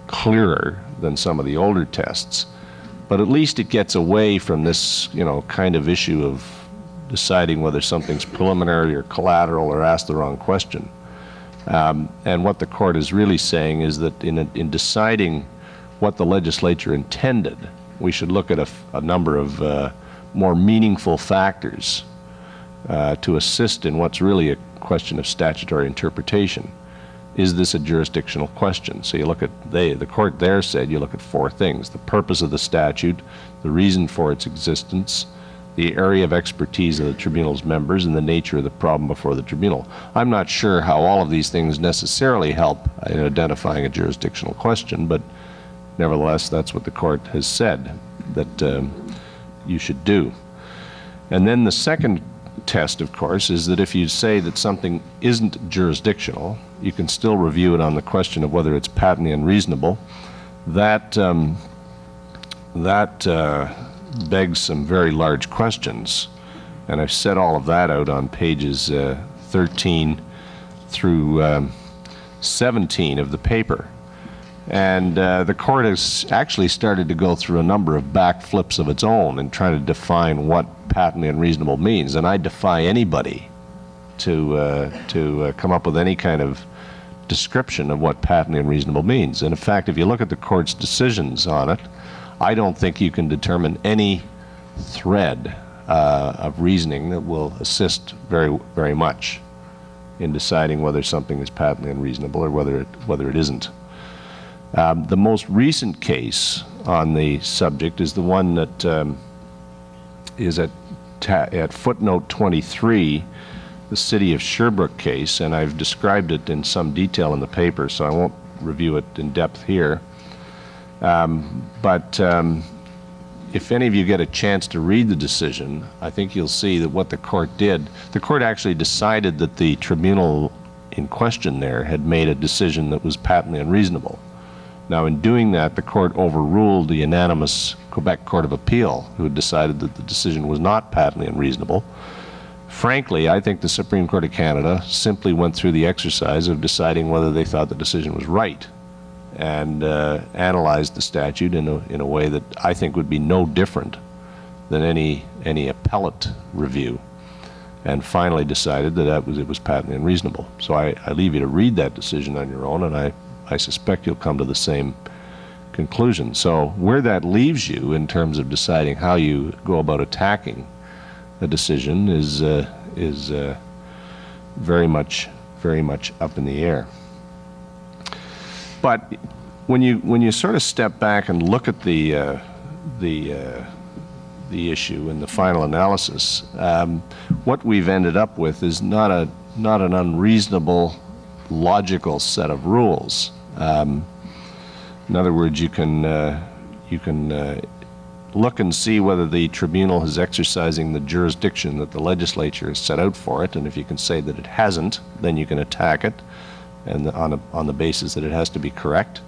Speaker 2: clearer than some of the older tests. But at least it gets away from this, kind of issue of deciding whether something's preliminary or collateral or asked the wrong question. And what the court is really saying is that in deciding what the legislature intended, we should look at a number of more meaningful factors to assist in what's really a question of statutory interpretation. Is this a jurisdictional question? So you look at, the court there said you look at four things: the purpose of the statute, the reason for its existence, the area of expertise of the tribunal's members, and the nature of the problem before the tribunal. I'm not sure how all of these things necessarily help in identifying a jurisdictional question, but nevertheless, that's what the court has said that you should do. And then the second test, of course, is that if you say that something isn't jurisdictional, you can still review it on the question of whether it's patently unreasonable. That begs some very large questions, and I've set all of that out on pages 13 through 17 of the paper. And the court has actually started to go through a number of backflips of its own and trying to define what patently unreasonable means. And I defy anybody to come up with any kind of description of what patently unreasonable means. And in fact, if you look at the court's decisions on it, I don't think you can determine any thread of reasoning that will assist very, very much in deciding whether something is patently unreasonable or whether it isn't. The most recent case on the subject is the one that is at footnote 23, the City of Sherbrooke case, and I've described it in some detail in the paper, so I won't review it in depth here. But if any of you get a chance to read the decision, I think you'll see that what the court did, the court actually decided that the tribunal in question there had made a decision that was patently unreasonable. Now, in doing that, the court overruled the unanimous Quebec Court of Appeal, who had decided that the decision was not patently unreasonable. Frankly, I think the Supreme Court of Canada simply went through the exercise of deciding whether they thought the decision was right, and analyzed the statute in a way that I think would be no different than any appellate review, and finally decided that it was patently unreasonable. So I leave you to read that decision on your own, and I suspect you'll come to the same conclusion. So where that leaves you in terms of deciding how you go about attacking a decision is very much up in the air. But when you sort of step back and look at the issue and the final analysis, what we've ended up with is not an unreasonable, logical set of rules. In other words, you can look and see whether the tribunal is exercising the jurisdiction that the legislature has set out for it, and if you can say that it hasn't, then you can attack it, and on the basis that it has to be correct.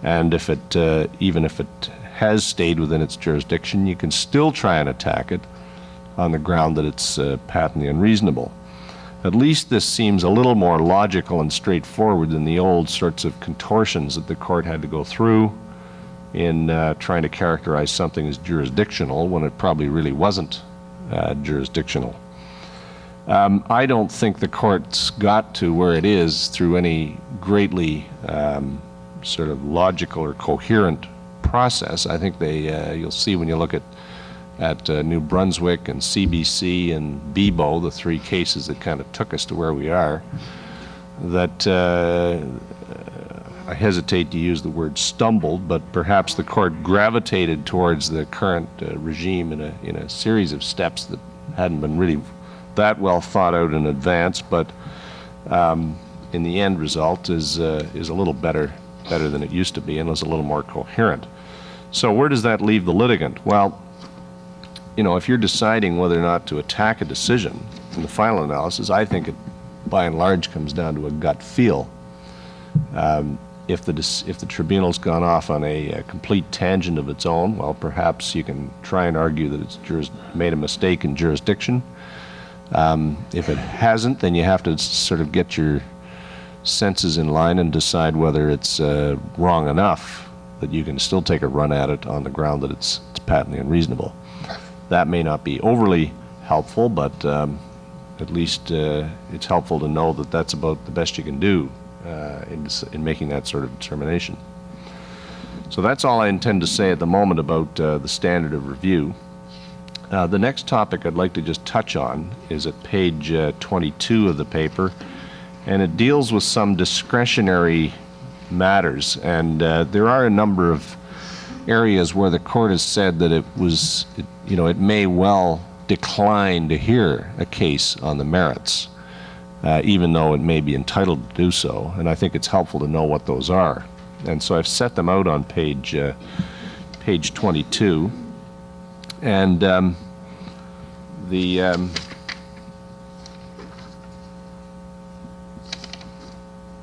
Speaker 2: And if it even if it has stayed within its jurisdiction, you can still try and attack it on the ground that it's patently unreasonable. At least this seems a little more logical and straightforward than the old sorts of contortions that the court had to go through in trying to characterize something as jurisdictional when it probably really wasn't jurisdictional. I don't think the court's got to where it is through any greatly sort of logical or coherent process. I think you'll see when you look at New Brunswick and CBC and Bibo, the three cases that kind of took us to where we are, that I hesitate to use the word stumbled, but perhaps the court gravitated towards the current regime in a series of steps that hadn't been really that well thought out in advance, but in the end result is a little better than it used to be, and is a little more coherent. So where does that leave the litigant? Well, if you're deciding whether or not to attack a decision in the final analysis, I think it, by and large, comes down to a gut feel. If the tribunal's gone off on a complete tangent of its own, well, perhaps you can try and argue that it's made a mistake in jurisdiction. If it hasn't, then you have to sort of get your senses in line and decide whether it's wrong enough that you can still take a run at it on the ground that it's patently unreasonable. That may not be overly helpful, but at least it's helpful to know that that's about the best you can do in making that sort of determination. So that's all I intend to say at the moment about the standard of review. The next topic I'd like to just touch on is at page 22 of the paper, and it deals with some discretionary matters. And there are a number of areas where the court has said that it may well decline to hear a case on the merits, even though it may be entitled to do so. And I think it's helpful to know what those are. And so I've set them out on page 22. And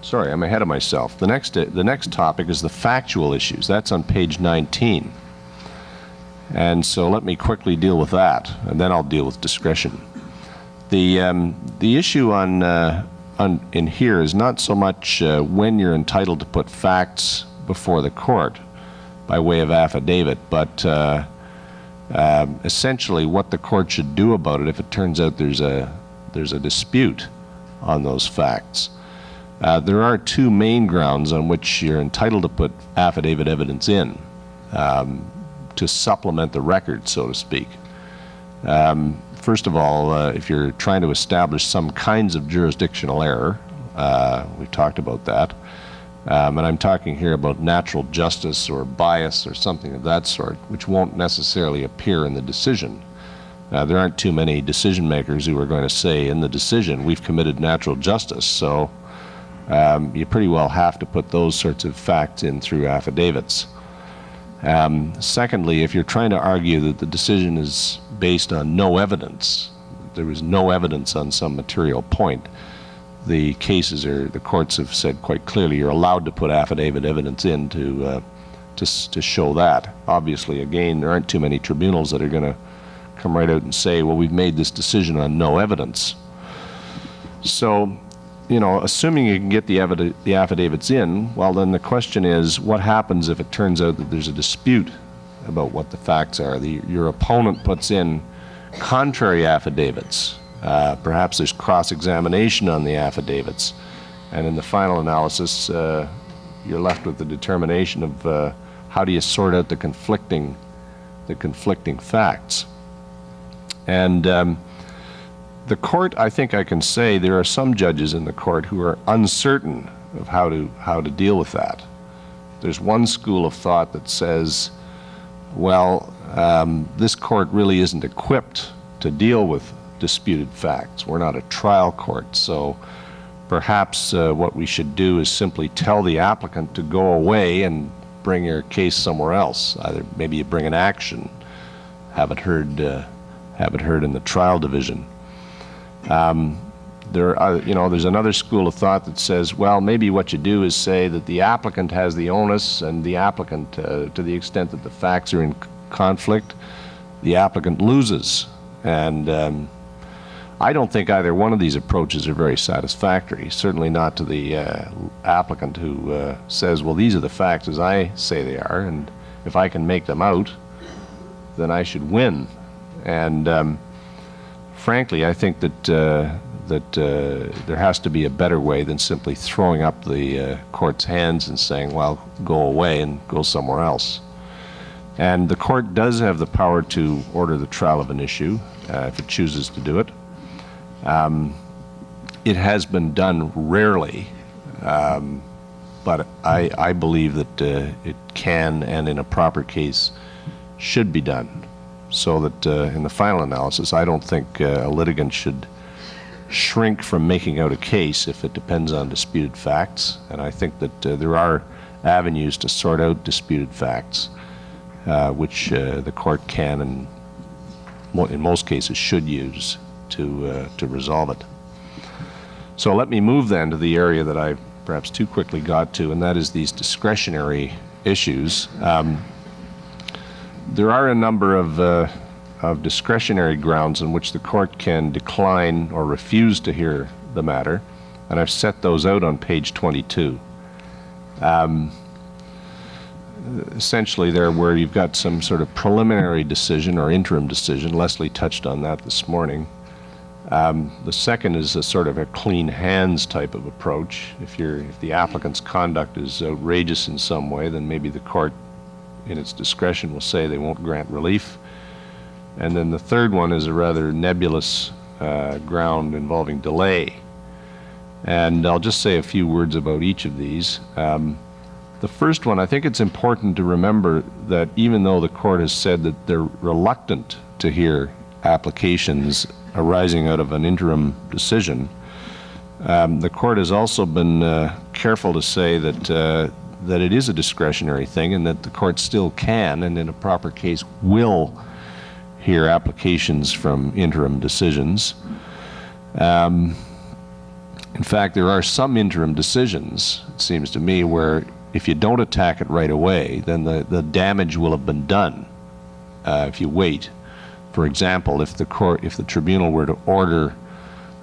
Speaker 2: sorry, I'm ahead of myself. The next topic is the factual issues. That's on page 19. And so let me quickly deal with that, and then I'll deal with discretion. The issue in here is not so much when you're entitled to put facts before the court by way of affidavit, but essentially what the court should do about it if it turns out there's a dispute on those facts. There are two main grounds on which you're entitled to put affidavit evidence in to supplement the record, so to speak. First of all, if you're trying to establish some kinds of jurisdictional error, we've talked about that, and I'm talking here about natural justice or bias or something of that sort, which won't necessarily appear in the decision. There aren't too many decision makers who are going to say in the decision, we've committed natural justice, so you pretty well have to put those sorts of facts in through affidavits. Secondly, if you're trying to argue that the decision is based on no evidence, there was no evidence on some material point, the courts have said quite clearly you're allowed to put affidavit evidence in to show that. Obviously, again, there aren't too many tribunals that are going to come right out and say, well, we've made this decision on no evidence. So, assuming you can get the affidavits in, well, then the question is, what happens if it turns out that there's a dispute about what the facts are? Your opponent puts in contrary affidavits. Perhaps there's cross-examination on the affidavits. And in the final analysis, you're left with the determination of how do you sort out the conflicting facts. And the court, I think I can say, there are some judges in the court who are uncertain of how to deal with that. There's one school of thought that says, well, this court really isn't equipped to deal with disputed facts. We're not a trial court, so perhaps what we should do is simply tell the applicant to go away and bring your case somewhere else. Either maybe you bring an action, have it heard in the trial division. There's another school of thought that says, well, maybe what you do is say that the applicant has the onus, and the applicant, to the extent that the facts are in conflict, the applicant loses. And I don't think either one of these approaches are very satisfactory, certainly not to the applicant who says, well, these are the facts as I say they are, and if I can make them out, then I should win. And frankly, I think that there has to be a better way than simply throwing up the court's hands and saying, well, go away and go somewhere else. And the court does have the power to order the trial of an issue if it chooses to do it. It has been done rarely, but I believe that it can, and in a proper case, should be done. So that in the final analysis, I don't think a litigant should shrink from making out a case if it depends on disputed facts. And I think that there are avenues to sort out disputed facts, which the court can and in most cases should use to resolve it. So let me move then to the area that I perhaps too quickly got to, and that is these discretionary issues. There are a number of discretionary grounds on which the court can decline or refuse to hear the matter, and I've set those out on page 22. essentially there where you've got some sort of preliminary decision or interim decision. Leslie touched on that this morning. The second is a sort of a clean hands type of approach. If the applicant's conduct is outrageous in some way, then maybe the court, in its discretion, will say they won't grant relief. And then the third one is a rather nebulous ground involving delay. And I'll just say a few words about each of these. The first one, I think it's important to remember that even though the court has said that they're reluctant to hear applications arising out of an interim decision, the court has also been careful to say that it is a discretionary thing and that the court still can, and in a proper case will, hear applications from interim decisions. In fact, there are some interim decisions, it seems to me, where if you don't attack it right away, then the damage will have been done if you wait. For example, if the tribunal were to order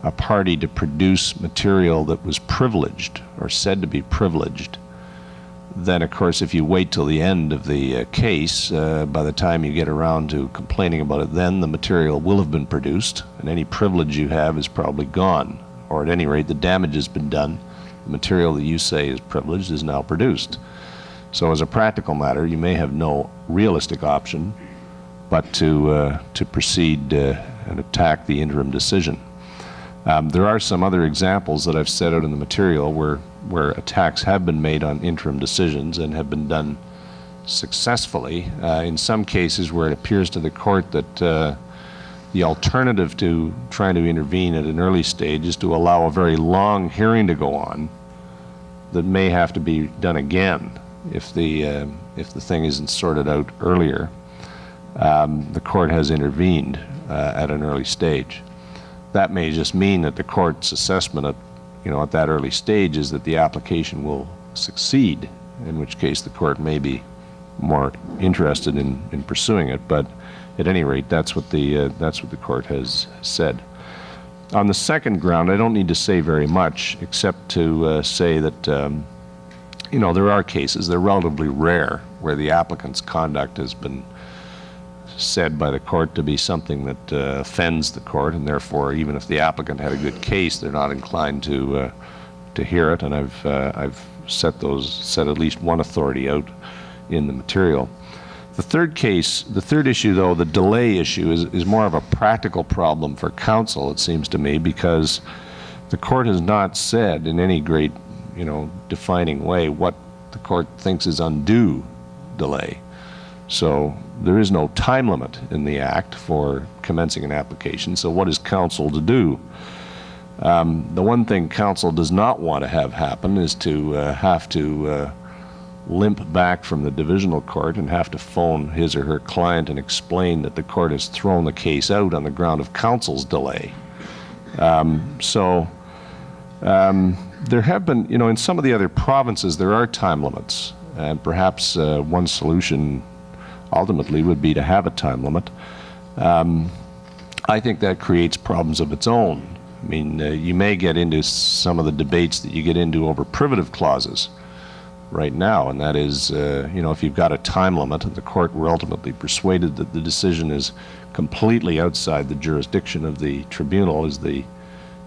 Speaker 2: a party to produce material that was privileged or said to be privileged, then of course if you wait till the end of the case, by the time you get around to complaining about it, then the material will have been produced and any privilege you have is probably gone, or at any rate the damage has been done. The material that you say is privileged is now produced. So as a practical matter, you may have no realistic option but to proceed and attack the interim decision. There are some other examples that I've set out in the material where attacks have been made on interim decisions and have been done successfully. In some cases where it appears to the court that the alternative to trying to intervene at an early stage is to allow a very long hearing to go on that may have to be done again if the thing isn't sorted out earlier. The court has intervened at an early stage. That may just mean that the court's assessment at that early stage is that the application will succeed, in which case the court may be more interested in pursuing it. But at any rate, that's what the court has said. On the second ground, I don't need to say very much, except to say that there are cases, they're relatively rare, where the applicant's conduct has been said by the court to be something that offends the court, and therefore even if the applicant had a good case, they're not inclined to hear it. And I've set at least one authority out in the material. The third issue though, the delay issue, is more of a practical problem for counsel, it seems to me, because the court has not said in any great defining way what the court thinks is undue delay. So there is no time limit in the Act for commencing an application. So what is counsel to do? The one thing counsel does not want to have happen is to have to limp back from the Divisional Court and have to phone his or her client and explain that the court has thrown the case out on the ground of counsel's delay. There have been, in some of the other provinces, there are time limits, and perhaps one solution ultimately would be to have a time limit. I think that creates problems of its own. I mean, you may get into some of the debates that you get into over privative clauses right now, and that is, if you've got a time limit and the court were ultimately persuaded that the decision is completely outside the jurisdiction of the tribunal, is the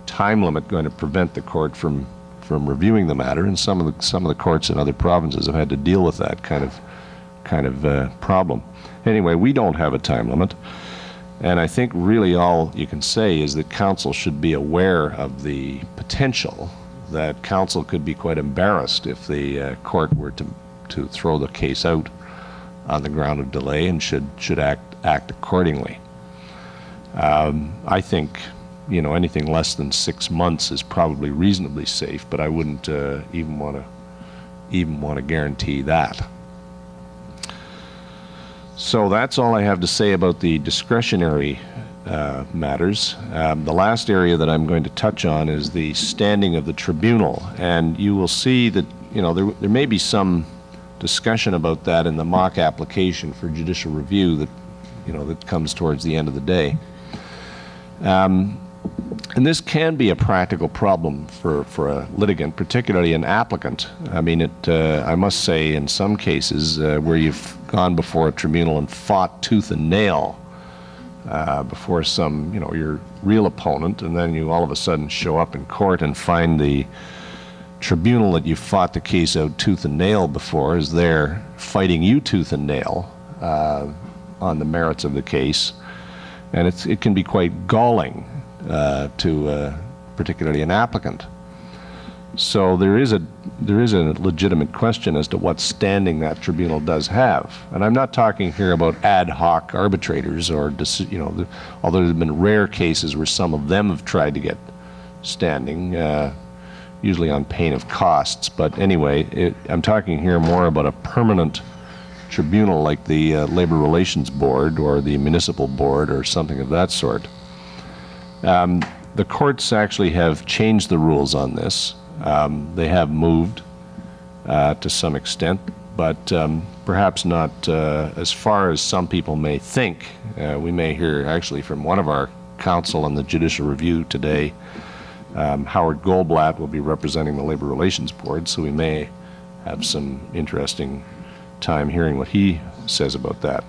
Speaker 2: time limit going to prevent the court from reviewing the matter? And some of the courts in other provinces have had to deal with that kind of problem. Anyway, we don't have a time limit, and I think really all you can say is that counsel should be aware of the potential that counsel could be quite embarrassed if the court were to throw the case out on the ground of delay, and should act accordingly. I think anything less than 6 months is probably reasonably safe, but I wouldn't even want to guarantee that. So that's all I have to say about the discretionary matters. The last area that I'm going to touch on is the standing of the tribunal, and you will see that there may be some discussion about that in the mock application for judicial review that comes towards the end of the day. And this can be a practical problem for a litigant, particularly an applicant. I mean, I must say, in some cases where you've gone before a tribunal and fought tooth and nail before some, your real opponent, and then you all of a sudden show up in court and find the tribunal that you fought the case out tooth and nail before is there fighting you tooth and nail on the merits of the case. And it can be quite galling to particularly an applicant. So there is a legitimate question as to what standing that tribunal does have. And I'm not talking here about ad hoc arbitrators or, although there have been rare cases where some of them have tried to get standing, usually on pain of costs. But anyway, I'm talking here more about a permanent tribunal like the Labor Relations Board or the Municipal Board or something of that sort. The courts actually have changed the rules on this. They have moved to some extent, but perhaps not as far as some people may think. We may hear actually from one of our counsel on the Judicial Review today. Howard Goldblatt will be representing the Labor Relations Board, so we may have some interesting time hearing what he says about that.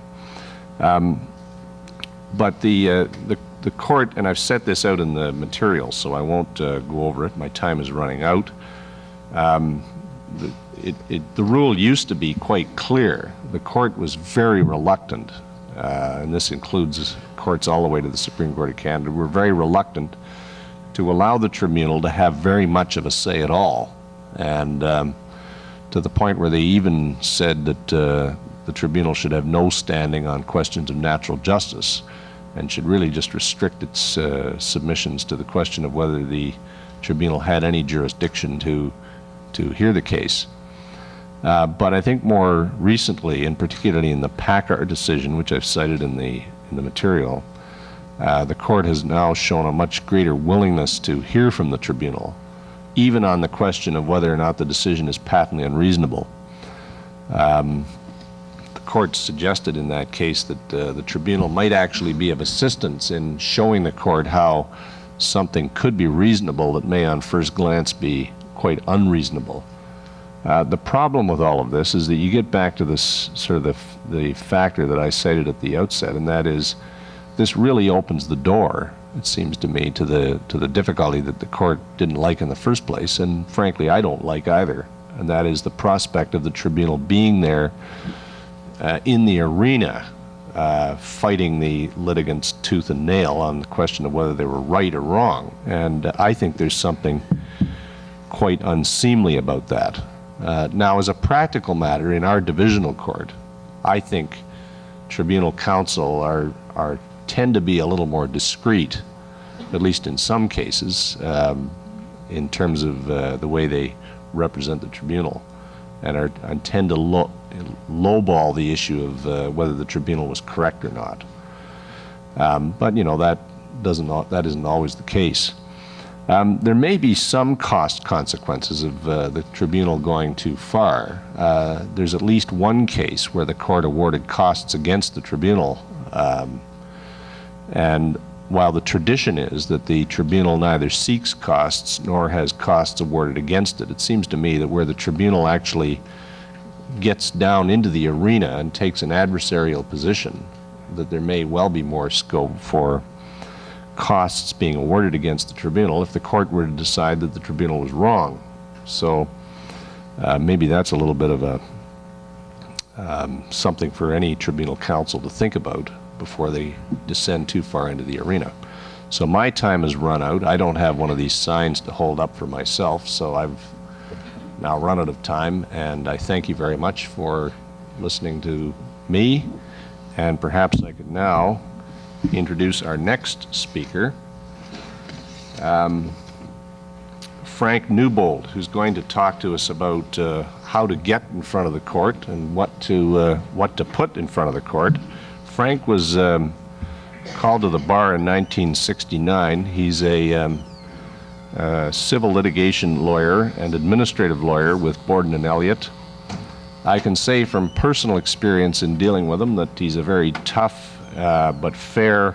Speaker 2: But the court, and I've set this out in the materials, so I won't go over it. My time is running out. The rule used to be quite clear. The court was very reluctant, and this includes courts all the way to the Supreme Court of Canada, were very reluctant to allow the tribunal to have very much of a say at all. And to the point where they even said that the tribunal should have no standing on questions of natural justice and should really just restrict its submissions to the question of whether the tribunal had any jurisdiction to hear the case. But I think more recently, and particularly in the Paliare decision, which I've cited in the material, the court has now shown a much greater willingness to hear from the tribunal, even on the question of whether or not the decision is patently unreasonable. The court suggested in that case that the tribunal might actually be of assistance in showing the court how something could be reasonable that may on first glance be quite unreasonable. The problem with all of this is that you get back to this sort of the factor that I cited at the outset, and that is this really opens the door, it seems to me, to the difficulty that the court didn't like in the first place, and frankly I don't like either, and that is the prospect of the tribunal being there in the arena fighting the litigants tooth and nail on the question of whether they were right or wrong. And I think there's something quite unseemly about that. Now, as a practical matter, in our divisional court, I think tribunal counsel tend to be a little more discreet, at least in some cases, in terms of the way they represent the tribunal, and tend to lowball the issue of whether the tribunal was correct or not. But that isn't always the case. There may be some cost consequences of the tribunal going too far. There's at least one case where the court awarded costs against the tribunal, and while the tradition is that the tribunal neither seeks costs nor has costs awarded against it, it seems to me that where the tribunal actually gets down into the arena and takes an adversarial position, that there may well be more scope for costs being awarded against the tribunal if the court were to decide that the tribunal was wrong. So maybe that's a little bit of a something for any tribunal counsel to think about before they descend too far into the arena. So my time has run out. I don't have one of these signs to hold up for myself, so I've now run out of time, and I thank you very much for listening to me, and perhaps I could now introduce our next speaker, Frank Newbould, who's going to talk to us about how to get in front of the court and what to put in front of the court. Frank was called to the bar in 1969. He's a civil litigation lawyer and administrative lawyer with Borden and Elliott. I can say from personal experience in dealing with him that he's a very tough but fair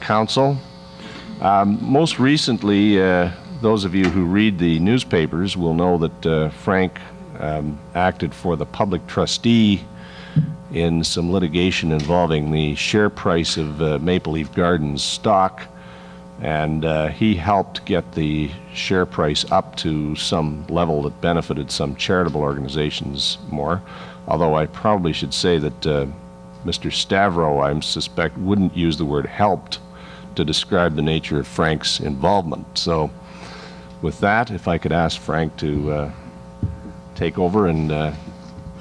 Speaker 2: counsel. Most recently, those of you who read the newspapers will know that Frank acted for the public trustee in some litigation involving the share price of Maple Leaf Gardens stock, and he helped get the share price up to some level that benefited some charitable organizations more, although I probably should say that Mr. Stavro, I suspect, wouldn't use the word helped to describe the nature of Frank's involvement. So with that, if I could ask Frank to take over and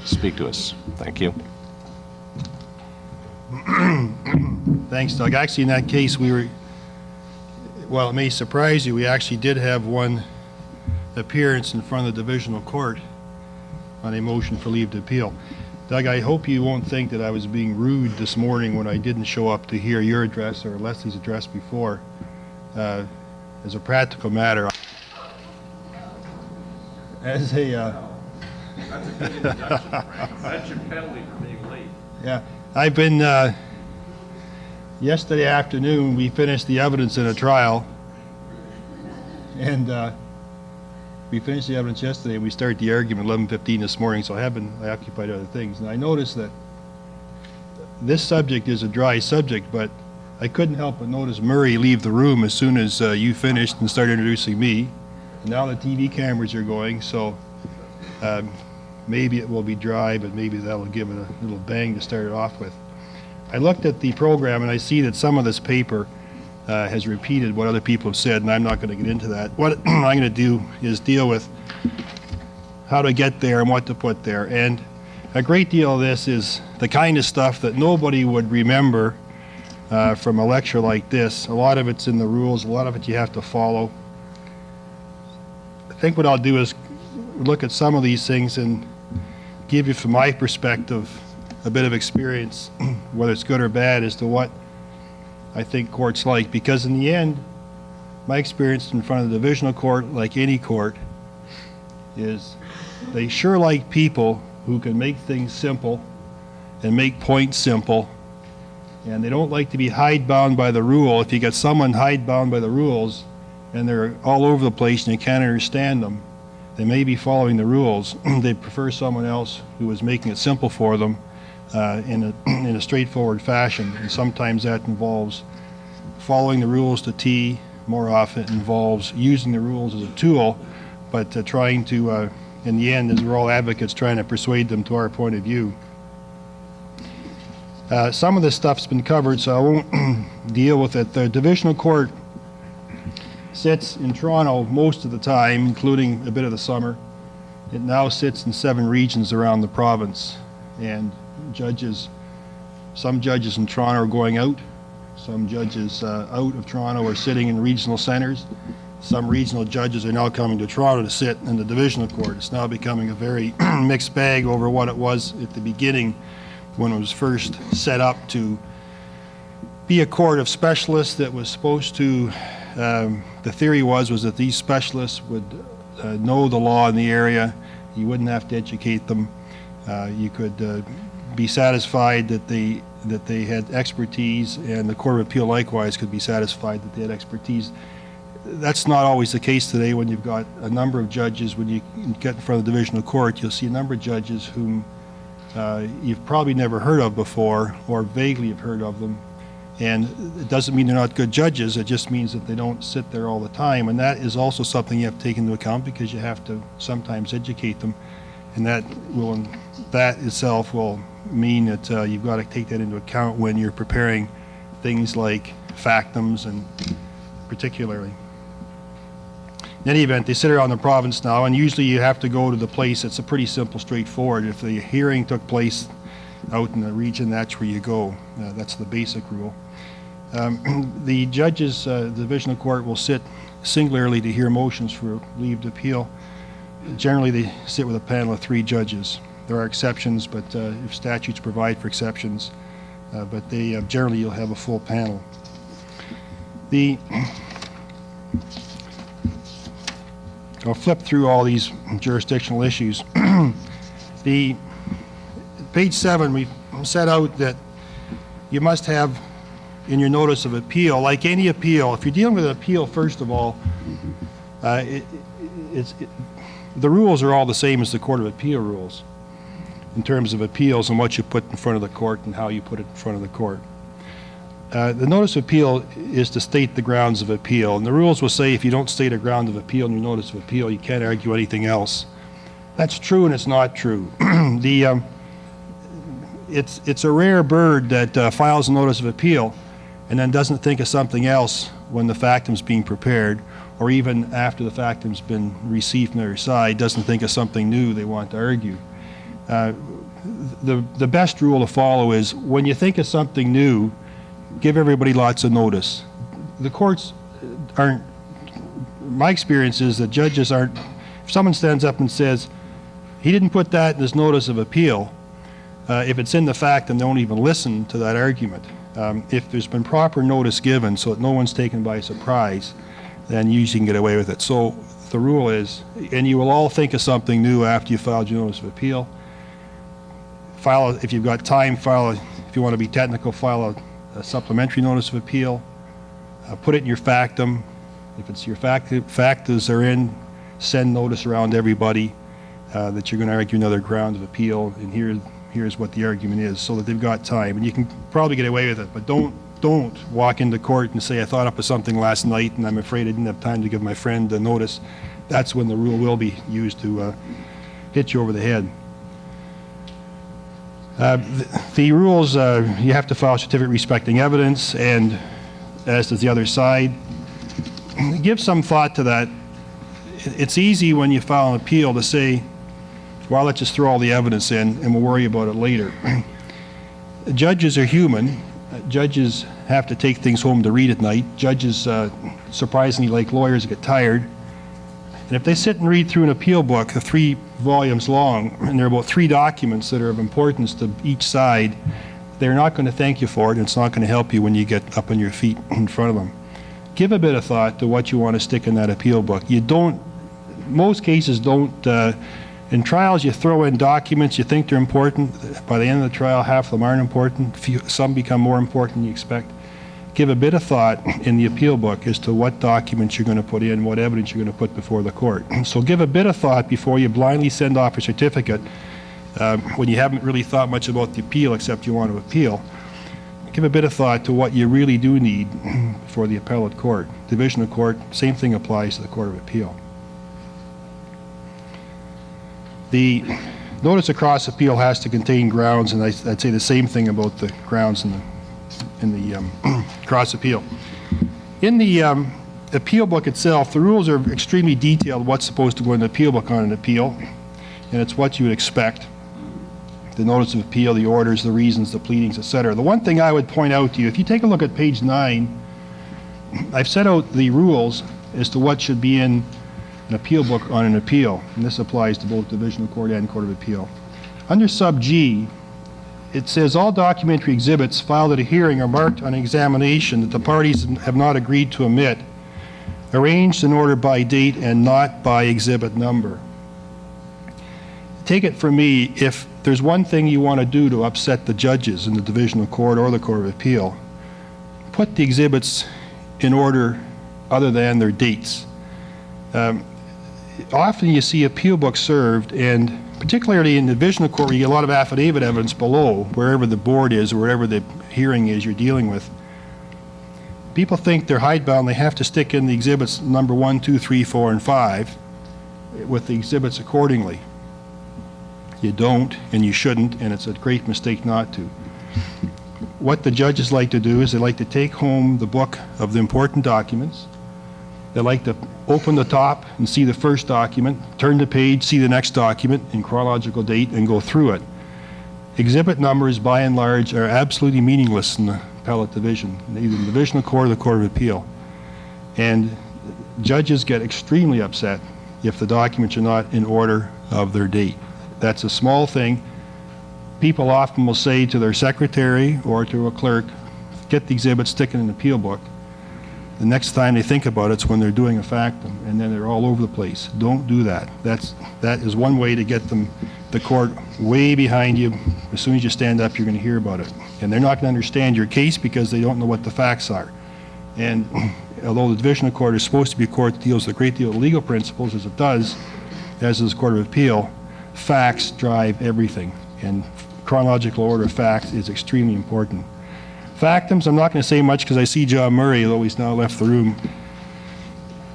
Speaker 2: speak to us. Thank you.
Speaker 4: Thanks, Doug. Actually, in that case, well, it may surprise you, we actually did have one appearance in front of the Divisional Court on a motion for leave to appeal. Doug, I hope you won't think that I was being rude this morning when I didn't show up to hear your address or Leslie's address before. As a practical matter, as a...
Speaker 2: That's a good introduction, Frank. That's your penalty for being late.
Speaker 4: Yeah, I've been, yesterday afternoon, we finished the evidence in a trial, and we finished the evidence yesterday, and we started the argument 11:15 this morning, so I occupied other things. And I noticed that this subject is a dry subject, but I couldn't help but notice Murray leave the room as soon as you finished and started introducing me. And now the TV cameras are going, so maybe it will be dry, but maybe that'll give it a little bang to start it off with. I looked at the program and I see that some of this paper has repeated what other people have said, and I'm not going to get into that. What I'm going to do is deal with how to get there and what to put there. And a great deal of this is the kind of stuff that nobody would remember from a lecture like this. A lot of it's in the rules, a lot of it you have to follow. I think what I'll do is look at some of these things and give you, from my perspective, a bit of experience, whether it's good or bad, as to what I think court's like. Because in the end, my experience in front of the Divisional Court, like any court, is they sure like people who can make things simple and make points simple, and they don't like to be hidebound by the rule. If you got someone hidebound by the rules and they're all over the place and you can't understand them, they may be following the rules. They prefer someone else who is making it simple for them in a straightforward fashion. And sometimes that involves following the rules to T. More often it involves using the rules as a tool, but trying to, in the end, as we're all advocates, trying to persuade them to our point of view. Some of this stuff's been covered, so I won't deal with it. The Divisional Court sits in Toronto most of the time, including a bit of the summer. It now sits in 7 regions around the province, and some judges in Toronto are going out, some judges out of Toronto are sitting in regional centers, some regional judges are now coming to Toronto to sit in the Divisional Court. It's now becoming a very mixed bag over what it was at the beginning when it was first set up to be a court of specialists that was supposed to, the theory was that these specialists would know the law in the area. You wouldn't have to educate them. You could be satisfied that they had expertise, and the Court of Appeal likewise could be satisfied that they had expertise. That's not always the case today when you've got a number of judges. When you get in front of the Divisional Court, you'll see a number of judges whom you've probably never heard of before, or vaguely have heard of them. And it doesn't mean they're not good judges, it just means that they don't sit there all the time. And that is also something you have to take into account, because you have to sometimes educate them. And that itself will mean that you've got to take that into account when you're preparing things like factums, and particularly. In any event, they sit around the province now, and usually you have to go to the place that's a pretty simple, straightforward. If the hearing took place out in the region, that's where you go. That's the basic rule. The judges, the Divisional Court will sit singularly to hear motions for leave to appeal. Generally, they sit with a panel of 3 judges. There are exceptions, but if statutes provide for exceptions, but they generally you'll have a full panel. I'll flip through all these jurisdictional issues. Page 7, we set out that you must have in your notice of appeal, like any appeal, if you're dealing with an appeal, first of all, the rules are all the same as the Court of Appeal rules in terms of appeals and what you put in front of the court and how you put it in front of the court. The notice of appeal is to state the grounds of appeal, and the rules will say if you don't state a ground of appeal in your notice of appeal, you can't argue anything else. That's true and it's not true. It's a rare bird that files a notice of appeal and then doesn't think of something else when the factum's being prepared, or even after the factum's been received from the other side, doesn't think of something new they want to argue. The best rule to follow is when you think of something new, give everybody lots of notice. The courts aren't, my experience is that judges aren't, if someone stands up and says, he didn't put that in his notice of appeal, if it's in the factum, they won't even listen to that argument. If there's been proper notice given so that no one's taken by surprise, then you usually can get away with it. So the rule is, and you will all think of something new after you filed your notice of appeal. If you've got time, if you want to be technical, file a supplementary notice of appeal. Put it in your factum. If it's your factas are in, send notice around to everybody that you're going to argue another ground of appeal, and here's what the argument is, so that they've got time. And you can probably get away with it, but don't walk into court and say, I thought up of something last night and I'm afraid I didn't have time to give my friend a notice. That's when the rule will be used to hit you over the head. The rules, you have to file a certificate respecting evidence, and as does the other side. Give some thought to that. It's easy when you file an appeal to say, well, let's just throw all the evidence in and we'll worry about it later. Judges are human. Judges have to take things home to read at night. Judges, surprisingly, like lawyers, get tired. And if they sit and read through an appeal book, 3 volumes long, and there are about 3 documents that are of importance to each side, they're not going to thank you for it, and it's not going to help you when you get up on your feet in front of them. Give a bit of thought to what you want to stick in that appeal book. Most cases don't, in trials you throw in documents, you think they're important. By the end of the trial, half of them aren't important. Some become more important than you expect. Give a bit of thought in the appeal book as to what documents you're going to put in, what evidence you're going to put before the court. So give a bit of thought before you blindly send off a certificate when you haven't really thought much about the appeal except you want to appeal. Give a bit of thought to what you really do need for the appellate court. Divisional Court, same thing applies to the Court of Appeal. The notice of cross appeal has to contain grounds, and I'd say the same thing about the grounds in the cross appeal. In the appeal book itself, the rules are extremely detailed what's supposed to go in the appeal book on an appeal, and it's what you would expect. The notice of appeal, the orders, the reasons, the pleadings, etc. The one thing I would point out to you, if you take a look at page 9, I've set out the rules as to what should be in an appeal book on an appeal, and this applies to both Divisional Court and Court of Appeal. Under sub G, it says all documentary exhibits filed at a hearing are marked on examination that the parties have not agreed to omit, arranged in order by date and not by exhibit number. Take it from me, if there's one thing you want to do to upset the judges in the Divisional Court or the Court of Appeal, put the exhibits in order other than their dates. Often you see appeal books served, and particularly in the Divisional Court where you get a lot of affidavit evidence below, wherever the board is, wherever the hearing is you're dealing with, people think they're hidebound. They have to stick in the exhibits number 1, 2, 3, 4, and 5 with the exhibits accordingly. You don't, and you shouldn't, and it's a great mistake not to. What the judges like to do is they like to take home the book of the important documents. They like to open the top and see the first document, turn the page, see the next document in chronological date, and go through it. Exhibit numbers, by and large, are absolutely meaningless in the appellate division, either the Divisional Court or the Court of Appeal. And judges get extremely upset if the documents are not in order of their date. That's a small thing. People often will say to their secretary or to a clerk, get the exhibit, stick it in an appeal book. The next time they think about it's when they're doing a factum, and then they're all over the place. Don't do that. That is one way to get them the court way behind you. As soon as you stand up, you're going to hear about it. And they're not going to understand your case because they don't know what the facts are. And although the Divisional Court is supposed to be a court that deals with a great deal of legal principles, as it does, as is the Court of Appeal, facts drive everything. And chronological order of facts is extremely important. Factums, I'm not going to say much because I see John Murray, although he's now left the room.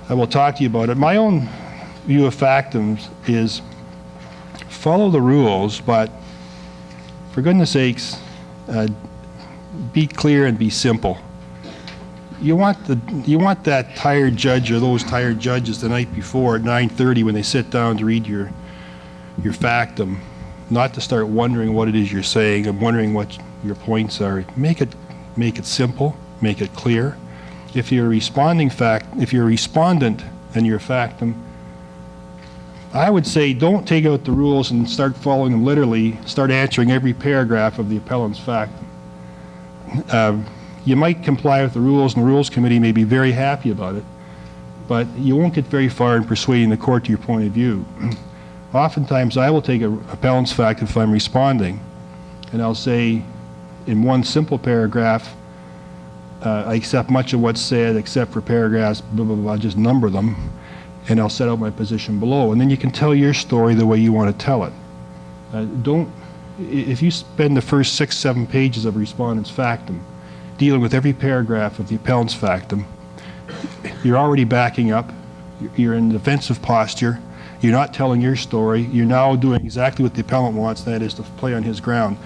Speaker 4: I will talk to you about it. My own view of factums is follow the rules, but for goodness sakes, be clear and be simple. You want that tired judge or those tired judges the night before at 9:30 when they sit down to read your factum, not to start wondering what it is you're saying and wondering what your points are. Make it simple, make it clear. If you're a respondent and you're a factum, I would say don't take out the rules and start following them literally. Start answering every paragraph of the appellant's factum. You might comply with the rules, and the Rules Committee may be very happy about it, but you won't get very far in persuading the court to your point of view. Oftentimes, I will take an appellant's factum if I'm responding, and I'll say in one simple paragraph, I accept much of what's said except for paragraphs, blah, blah, blah, just number them, and I'll set out my position below. And then you can tell your story the way you want to tell it. If you spend the first 6, 7 pages of a respondent's factum dealing with every paragraph of the appellant's factum, you're already backing up, you're in defensive posture, you're not telling your story, you're now doing exactly what the appellant wants, that is to play on his ground.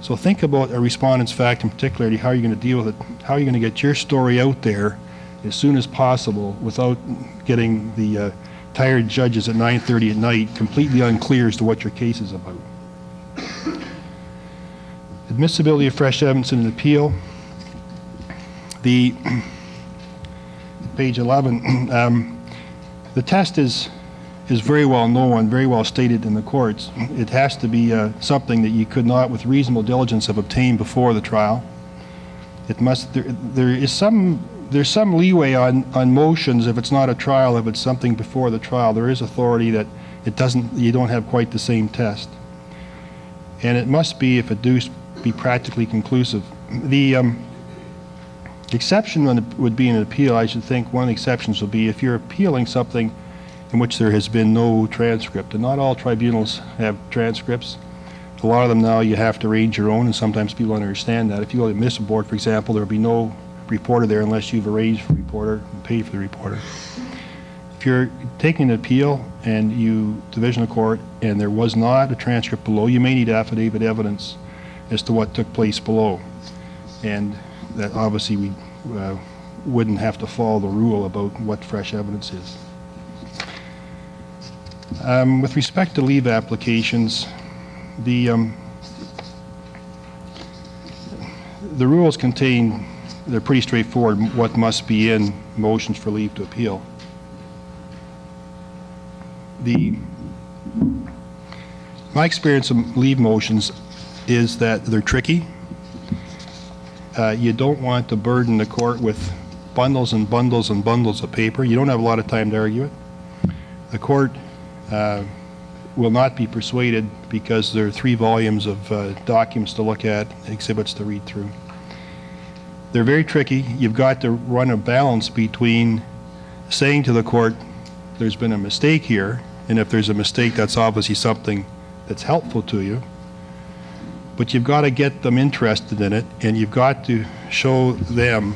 Speaker 4: So think about a respondent's factum, particularly how you're going to deal with it, how you're going to get your story out there as soon as possible without getting the tired judges at 9:30 at night completely unclear as to what your case is about. Admissibility of fresh evidence in an appeal. Page 11, the test is very well known, very well stated in the courts. It has to be something that you could not, with reasonable diligence, have obtained before the trial. It must. There's some leeway on motions if it's not a trial. If it's something before the trial, there is authority that you don't have quite the same test. And it must be, if it do, be practically conclusive. The exception would be an appeal. I should think one of the exceptions would be if you're appealing something in which there has been no transcript. And not all tribunals have transcripts. A lot of them now you have to arrange your own, and sometimes people don't understand that. If you go to the admissible board, for example, there will be no reporter there unless you've arranged for a reporter and paid for the reporter. If you're taking an appeal and Divisional Court, and there was not a transcript below, you may need affidavit evidence as to what took place below. And that obviously we wouldn't have to follow the rule about what fresh evidence is. With respect to leave applications, the rules contain, they're pretty straightforward, what must be in motions for leave to appeal. My experience of leave motions is that they're tricky. You don't want to burden the court with bundles and bundles and bundles of paper. You don't have a lot of time to argue it. The court will not be persuaded because there are 3 volumes of documents to look at, exhibits to read through. They're very tricky. You've got to run a balance between saying to the court, there's been a mistake here, and if there's a mistake, that's obviously something that's helpful to you. But you've got to get them interested in it, and you've got to show them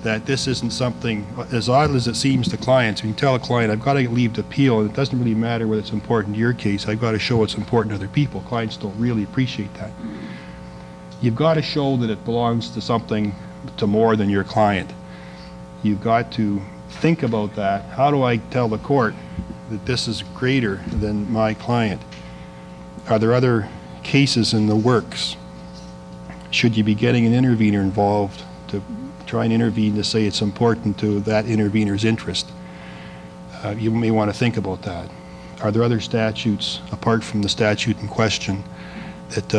Speaker 4: that this isn't something, as odd as it seems to clients. When you tell a client, I've got to leave to appeal, and it doesn't really matter whether it's important to your case, I've got to show it's important to other people. Clients don't really appreciate that. You've got to show that it belongs to something, to more than your client. You've got to think about that. How do I tell the court that this is greater than my client? Are there other cases in the works? Should you be getting an intervener involved to try and intervene to say it's important to that intervener's interest? You may want to think about that. Are there other statutes, apart from the statute in question, that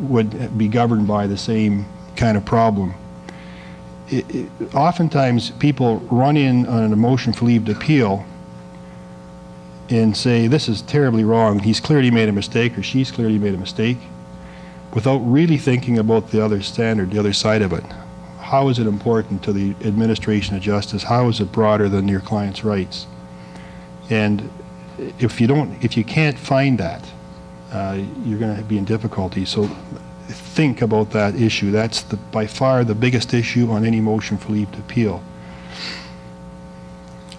Speaker 4: would be governed by the same kind of problem? Oftentimes, people run in on a motion for leave to appeal and say, this is terribly wrong, he's clearly made a mistake, or she's clearly made a mistake, without really thinking about the other standard, the other side of it. How is it important to the administration of justice? How is it broader than your client's rights? And if you can't find that, you're going to be in difficulty. So think about that issue. That's by far the biggest issue on any motion for leave to appeal.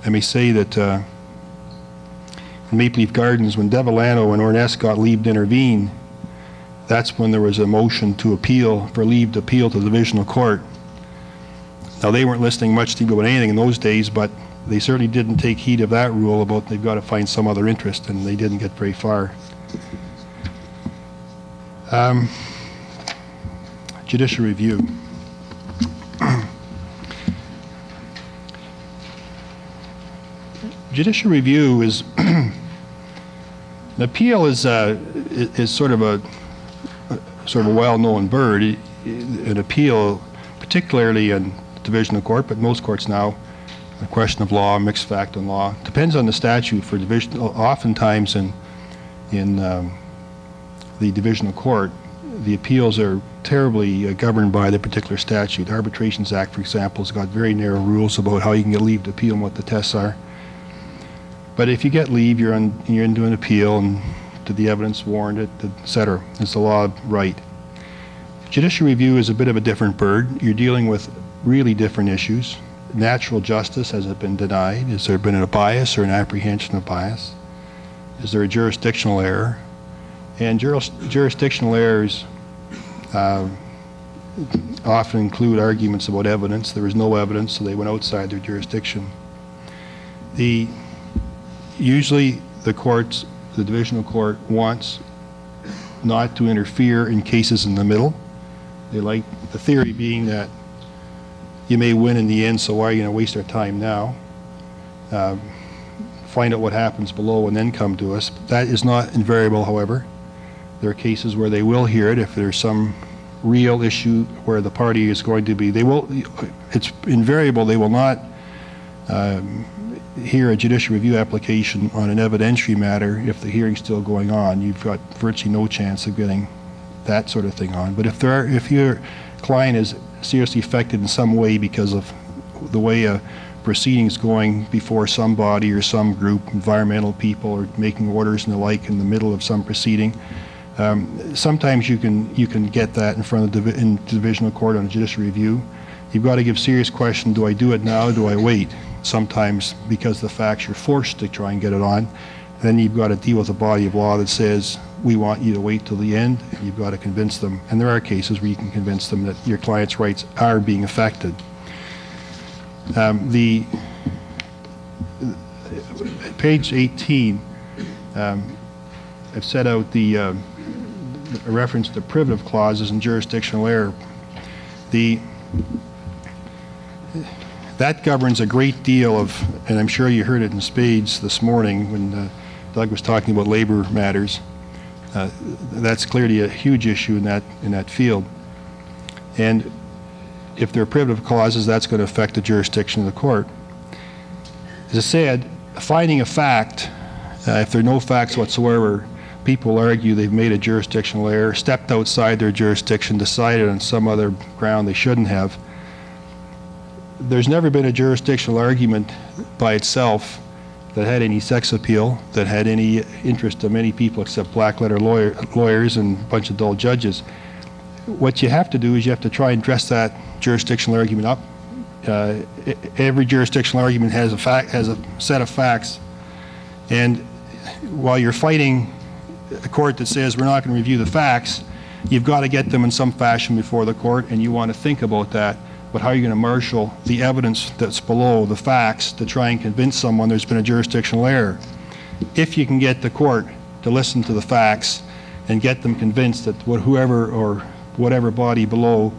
Speaker 4: Let me say that in Maple Leaf Gardens, when Devillano and Ornest got leave to intervene, that's when there was a motion to appeal, for leave to appeal to the Divisional Court. Now, they weren't listening much to about anything in those days, but they certainly didn't take heed of that rule about they've got to find some other interest, and they didn't get very far. Judicial review. Judicial review is an appeal is sort of a well-known bird. An appeal, particularly in Divisional Court, but most courts now, a question of law, mixed fact and law, depends on the statute for division. Oftentimes in the Divisional Court, the appeals are terribly governed by the particular statute. The Arbitrations Act, for example, has got very narrow rules about how you can get leave to appeal and what the tests are. But if you get leave, you're into an appeal, and did the evidence warrant it, etc. It's the law of right. Judicial review is a bit of a different bird. You're dealing with really different issues. Natural justice, has it been denied? Has there been a bias or an apprehension of bias? Is there a jurisdictional error? And jurisdictional errors often include arguments about evidence. There was no evidence, so they went outside their jurisdiction. Usually the Divisional Court wants not to interfere in cases in the middle. They like the theory being that you may win in the end, so why are you going to waste our time now? Find out what happens below and then come to us. That is not invariable, however. There are cases where they will hear it if there's some real issue where the party is going to be. It's invariable, they will not hear a judicial review application on an evidentiary matter if the hearing's still going on. You've got virtually no chance of getting that sort of thing on. But if your client is seriously affected in some way because of the way a proceeding's going before some body or some group, environmental people, or making orders and the like in the middle of some proceeding, sometimes you can get that in front of in Divisional Court on a judicial review. You've got to give serious question, do I do it now, do I wait? Sometimes because the facts, you're forced to try and get it on. Then you've got to deal with a body of law that says, we want you to wait till the end. You've got to convince them, and there are cases where you can convince them that your client's rights are being affected. Page 18, I've set out a reference to privative clauses and jurisdictional error. That governs a great deal of, and I'm sure you heard it in spades this morning when Doug was talking about labor matters. That's clearly a huge issue in that field. And if there are privative clauses, that's going to affect the jurisdiction of the court. As I said, finding a fact, if there are no facts whatsoever, people argue they've made a jurisdictional error, stepped outside their jurisdiction, decided on some other ground they shouldn't have. There's never been a jurisdictional argument by itself that had any sex appeal, that had any interest of many people except black-letter lawyers and a bunch of dull judges. What you have to do is you have to try and dress that jurisdictional argument up. Every jurisdictional argument has a set of facts, and while you're fighting a court that says we're not going to review the facts, you've got to get them in some fashion before the court, and you want to think about that. But how are you going to marshal the evidence that's below the facts to try and convince someone there's been a jurisdictional error? If you can get the court to listen to the facts and get them convinced that whoever or whatever body below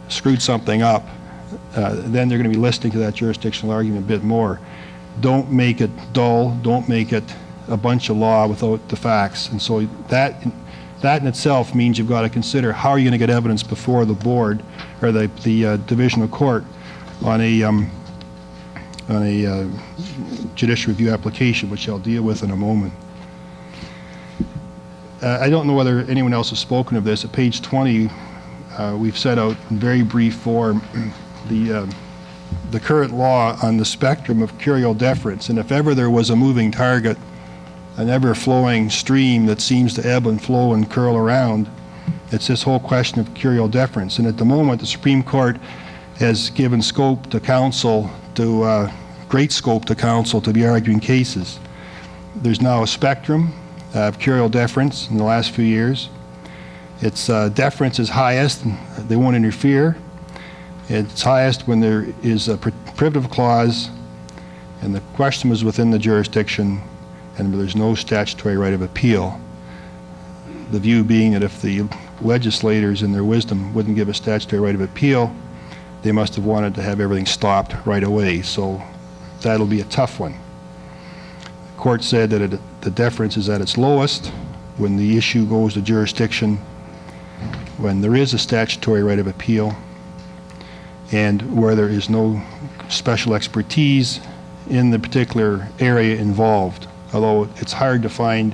Speaker 4: screwed something up, then they're going to be listening to that jurisdictional argument a bit more. Don't make it dull. Don't make it a bunch of law without the facts. And so that in itself means you've got to consider how are you going to get evidence before the board or the Divisional Court on on a judicial review application, which I'll deal with in a moment. I don't know whether anyone else has spoken of this. At page 20, we've set out in very brief form the current law on the spectrum of curial deference. And if ever there was a moving target, an ever-flowing stream that seems to ebb and flow and curl around, it's this whole question of curial deference. And at the moment, the Supreme Court has given scope to counsel, great scope to counsel to be arguing cases. There's now a spectrum of curial deference in the last few years. Its deference is highest, they won't interfere. It's highest when there is a privative clause and the question was within the jurisdiction and there's no statutory right of appeal. The view being that if the legislators in their wisdom wouldn't give a statutory right of appeal, they must have wanted to have everything stopped right away. So that'll be a tough one. The court said that the deference is at its lowest when the issue goes to jurisdiction, when there is a statutory right of appeal, and where there is no special expertise in the particular area involved. Although it's hard to find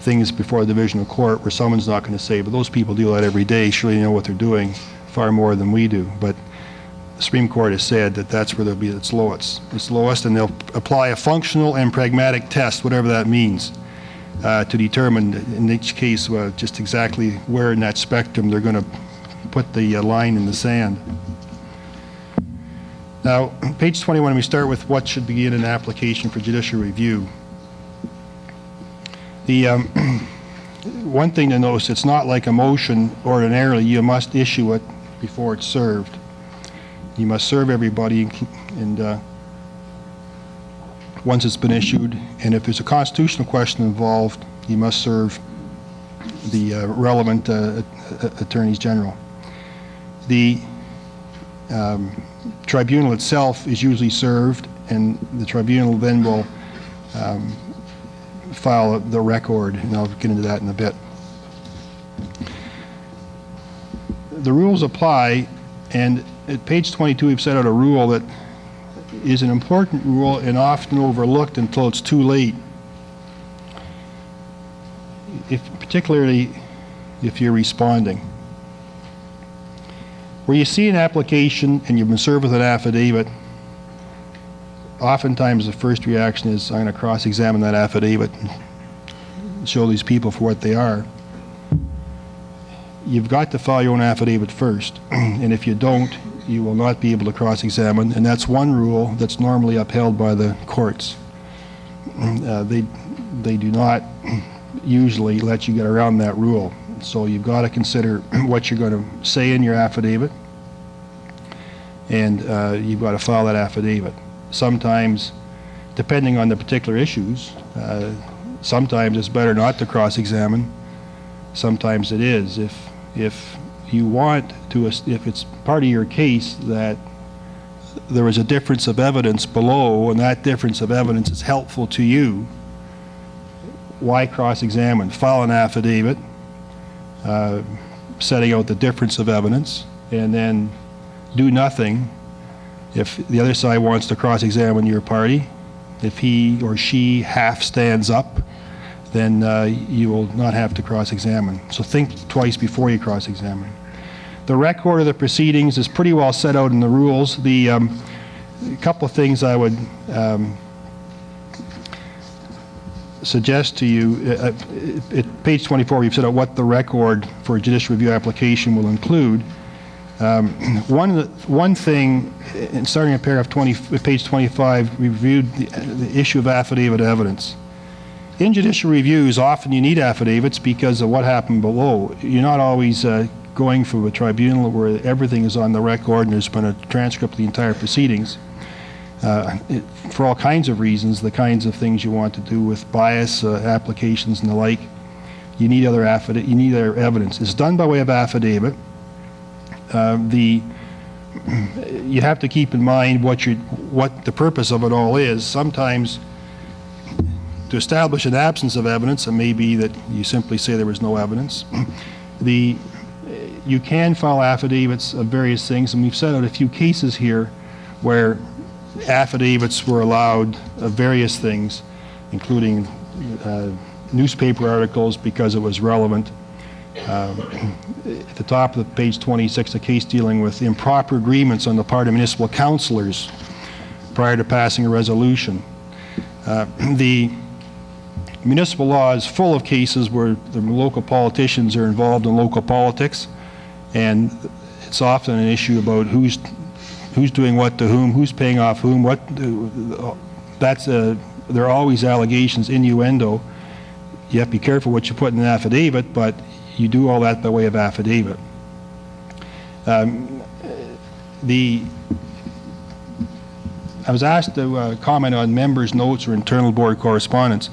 Speaker 4: things before the Divisional Court where someone's not going to say, but those people deal with that every day, surely they know what they're doing far more than we do. But the Supreme Court has said that that's where they'll be at its lowest, and they'll apply a functional and pragmatic test, whatever that means, to determine in each case just exactly where in that spectrum they're going to put the line in the sand. Now, page 21, we start with what should be in an application for judicial review. The one thing to notice, it's not like a motion ordinarily. You must issue it before it's served. You must serve everybody, and once it's been issued, and if there's a constitutional question involved, you must serve the relevant attorneys general. The tribunal itself is usually served, and the tribunal then will file the record, and I'll get into that in a bit. The rules apply, and at page 22 we've set out a rule that is an important rule and often overlooked until it's too late. Particularly if you're responding. Where you see an application and you've been served with an affidavit, oftentimes the first reaction is, I'm going to cross-examine that affidavit and show these people for what they are. You've got to file your own affidavit first, and if you don't, you will not be able to cross-examine, and that's one rule that's normally upheld by the courts. They do not usually let you get around that rule. So you've got to consider what you're going to say in your affidavit, and you've got to file that affidavit. Sometimes, depending on the particular issues, sometimes it's better not to cross-examine. Sometimes it is. If you want to, if it's part of your case that there is a difference of evidence below, and that difference of evidence is helpful to you, why cross-examine? File an affidavit setting out the difference of evidence, and then do nothing if the other side wants to cross-examine your party. If he or she half stands up, then you will not have to cross-examine. So think twice before you cross-examine. The record of the proceedings is pretty well set out in the rules. The couple of things I would suggest to you, at page 24 we've set out what the record for a judicial review application will include. One thing, and starting at paragraph 20, page 25, we reviewed the issue of affidavit evidence. In judicial reviews, often you need affidavits because of what happened below. You're not always going from a tribunal where everything is on the record and there's been a transcript of the entire proceedings. For all kinds of reasons, the kinds of things you want to do with bias applications and the like, you need other evidence. It's done by way of affidavit. You have to keep in mind what the purpose of it all is. Sometimes, to establish an absence of evidence, it may be that you simply say there was no evidence. You can file affidavits of various things, and we've set out a few cases here where affidavits were allowed of various things, including newspaper articles because it was relevant. At the top of page 26, a case dealing with improper agreements on the part of municipal councilors prior to passing a resolution. The municipal law is full of cases where the local politicians are involved in local politics, and it's often an issue about who's doing what to whom, who's paying off whom, there are always allegations, innuendo. You have to be careful what you put in an affidavit, but you do all that by way of affidavit. I was asked to comment on members' notes or internal board correspondence.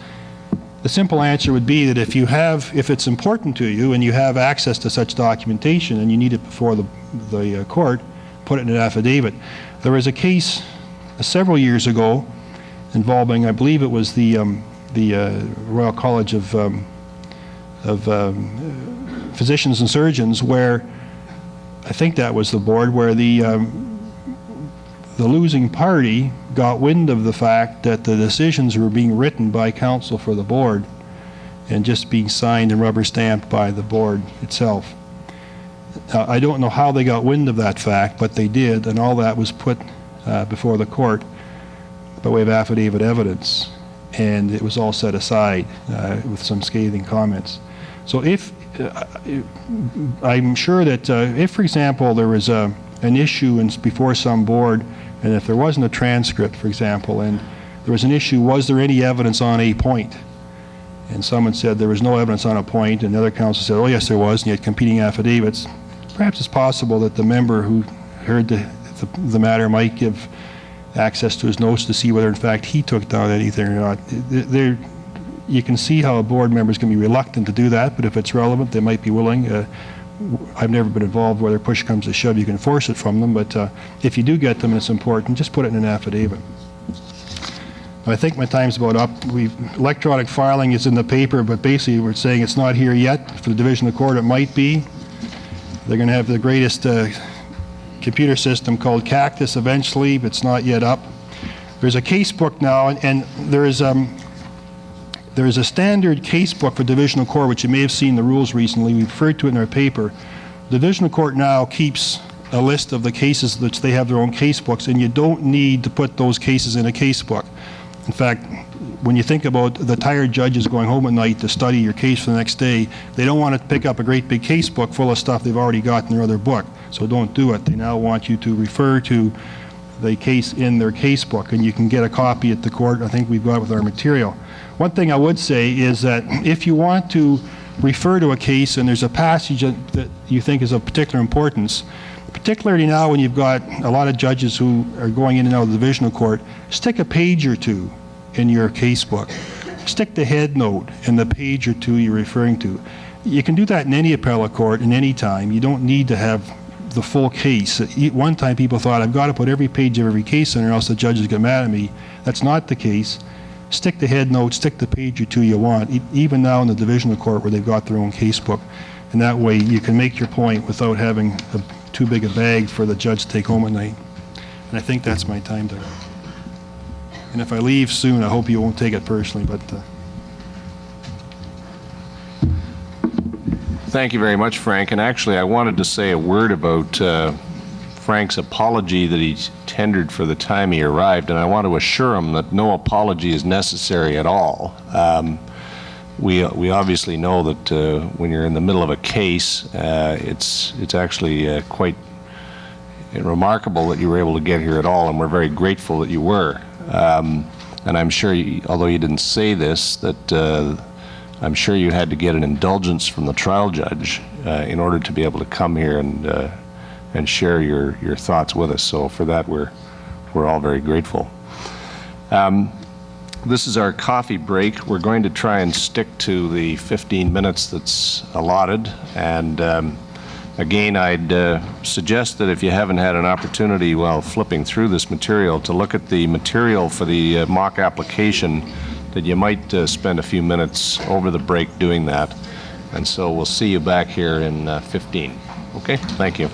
Speaker 4: The simple answer would be that if it's important to you and you have access to such documentation and you need it before the court, put it in an affidavit. There was a case several years ago involving, I believe it was the Royal College of Physicians and Surgeons, where I think that was the board where the losing party got wind of the fact that the decisions were being written by counsel for the board and just being signed and rubber stamped by the board itself. I don't know how they got wind of that fact, but they did, and all that was put before the court by way of affidavit evidence, and it was all set aside with some scathing comments. So I'm sure that if, for example, there was an issue before some board, and if there wasn't a transcript, for example, and there was an issue, was there any evidence on a point? And someone said there was no evidence on a point, and the other counsel said, oh yes there was, and you had competing affidavits. Perhaps it's possible that the member who heard the matter might give access to his notes to see whether in fact he took down anything or not. You can see how a board member is going to be reluctant to do that, but if it's relevant, they might be willing. I've never been involved whether push comes to shove, you can force it from them, but if you do get them and it's important, just put it in an affidavit. I think my time's about up. Electronic filing is in the paper, but basically we're saying it's not here yet. For the Divisional Court, it might be. They're going to have the greatest computer system called Cactus eventually, but it's not yet up. There's a case book now, and there is a standard case book for Divisional Court, which you may have seen the rules recently. We referred to it in our paper. Divisional Court now keeps a list of the cases which they have their own case books, and you don't need to put those cases in a case book. In fact, when you think about the tired judges going home at night to study your case for the next day, they don't want to pick up a great big case book full of stuff they've already got in their other book. So don't do it. They now want you to refer to the case in their case book, and you can get a copy at the court. I think we've got it with our material. One thing I would say is that if you want to refer to a case and there's a passage that you think is of particular importance, particularly now when you've got a lot of judges who are going in and out of the Divisional Court, stick a page or two in your case book. Stick the head note in the page or two you're referring to. You can do that in any appellate court in any time. You don't need to have the full case. One time people thought, I've got to put every page of every case in or else the judges get mad at me. That's not the case. Stick the head note, stick the page or two you want, even now in the Divisional Court where they've got their own case book. And that way you can make your point without having too big a bag for the judge to take home at night. And I think that's my time to... And if I leave soon, I hope you won't take it personally, but...
Speaker 2: Thank you very much, Frank. And actually, I wanted to say a word about Frank's apology that he tendered for the time he arrived, and I want to assure him that no apology is necessary at all. We obviously know that when you're in the middle of a case, it's actually quite remarkable that you were able to get here at all, and we're very grateful that you were. And I'm sure, although you didn't say this, that I'm sure you had to get an indulgence from the trial judge in order to be able to come here and share your thoughts with us. So for that, we're all very grateful. This is our coffee break. We're going to try and stick to the 15 minutes that's allotted. And again, I'd suggest that if you haven't had an opportunity while flipping through this material to look at the material for the mock application, that you might spend a few minutes over the break doing that. And so we'll see you back here in 15. Okay? Thank you.